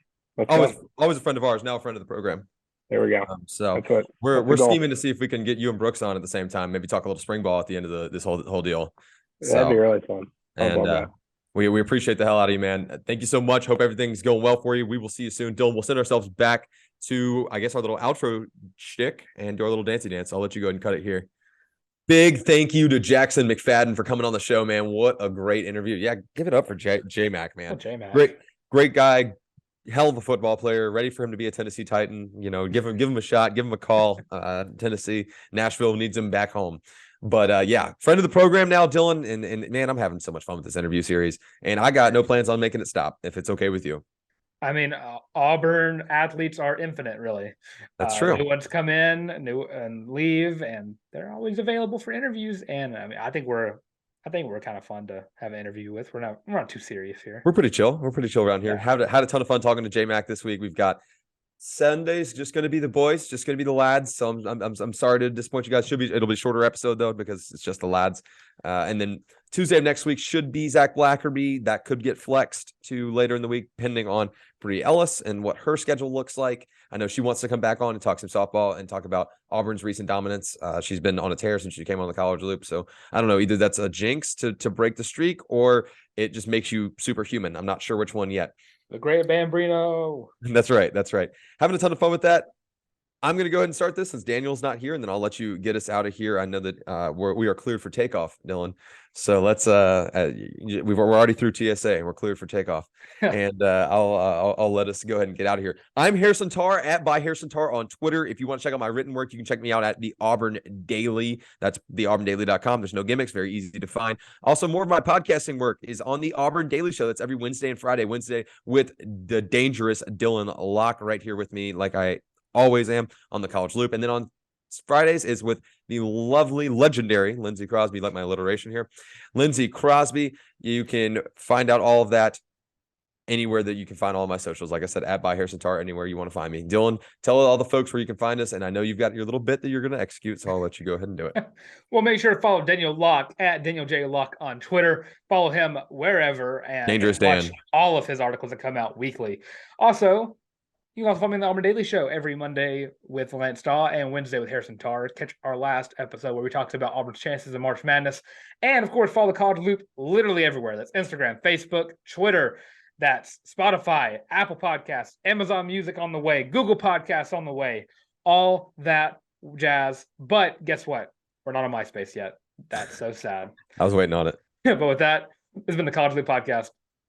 Always a friend of ours. Now a friend of the program. There we go. So we're scheming to see if we can get you and Brooks on at the same time. Maybe talk a little spring ball at the end of this whole deal. That'd be really fun. And we appreciate the hell out of you, man. Thank you so much. Hope everything's going well for you. We will see you soon. Dylan, we'll send ourselves back to, I guess, our little outro shtick and do our little dancey dance. I'll let you go ahead and cut it here. Big thank you to Jackson McFadden for coming on the show, man. What a great interview. Yeah, give it up for J-Mac, man. J-Mac. Great guy. Hell of a football player, ready for him to be a Tennessee Titan. You know, give him a shot, give him a call. Tennessee, Nashville needs him back home. But yeah, friend of the program now, Dylan. And man, I'm having so much fun with this interview series. And I got no plans on making it stop, if it's okay with you. I mean, Auburn athletes are infinite, really. That's true. New ones come in, new and leave, and they're always available for interviews. And I mean, I think we're kind of fun to have an interview with. We're not too serious here. We're pretty chill. We're pretty chill around here. Yeah. Had a ton of fun talking to J-Mac this week. We've got Sundays just going to be the boys, just going to be the lads. So I'm sorry to disappoint you guys. It'll be a shorter episode though because it's just the lads. And then Tuesday of next week should be Zach Blackerby. That could get flexed to later in the week, depending on Bree Ellis and what her schedule looks like. I know she wants to come back on and talk some softball and talk about Auburn's recent dominance. She's been on a tear since she came on the college loop. So I don't know, either that's a jinx to break the streak or it just makes you superhuman. I'm not sure which one yet. The great Bambrino. That's right. Having a ton of fun with that. I'm going to go ahead and start this since Daniel's not here, and then I'll let you get us out of here. I know that we are cleared for takeoff, Dylan. So let's we're already through TSA and we're cleared for takeoff. And I'll let us go ahead and get out of here. I'm Harrison Tarr at by Harrison Tarr on Twitter. If you want to check out my written work, you can check me out at the Auburn Daily. That's theauburndaily.com. There's no gimmicks, very easy to find. Also, more of my podcasting work is on the Auburn Daily Show. That's every Wednesday and Friday. Wednesday with the dangerous Dylan Larck right here with me, like I always am on the College Loop. And then on Fridays is with the lovely, legendary Lindsey Crosby, like my alliteration here. Lindsey Crosby. You can find out all of that anywhere that you can find all of my socials. Like I said, at by Harrison Tarr, anywhere you want to find me. Dylan, tell all the folks where you can find us. And I know you've got your little bit that you're going to execute, so I'll let you go ahead and do it. Well, make sure to follow Daniel Larck at Daniel J. Larck on Twitter. Follow him wherever and Dangerous watch Dan. all of his articles that come out weekly. Also, you can also follow me on the Auburn Daily Show every Monday with Lance Daw and Wednesday with Harrison Tarr. Catch our last episode where we talked about Auburn's chances in March Madness. And, of course, follow the College Loop literally everywhere. That's Instagram, Facebook, Twitter. That's Spotify, Apple Podcasts, Amazon Music on the way, Google Podcasts on the way, all that jazz. But guess what? We're not on MySpace yet. That's so sad. I was waiting on it. But with that, this has been the College Loop Podcast.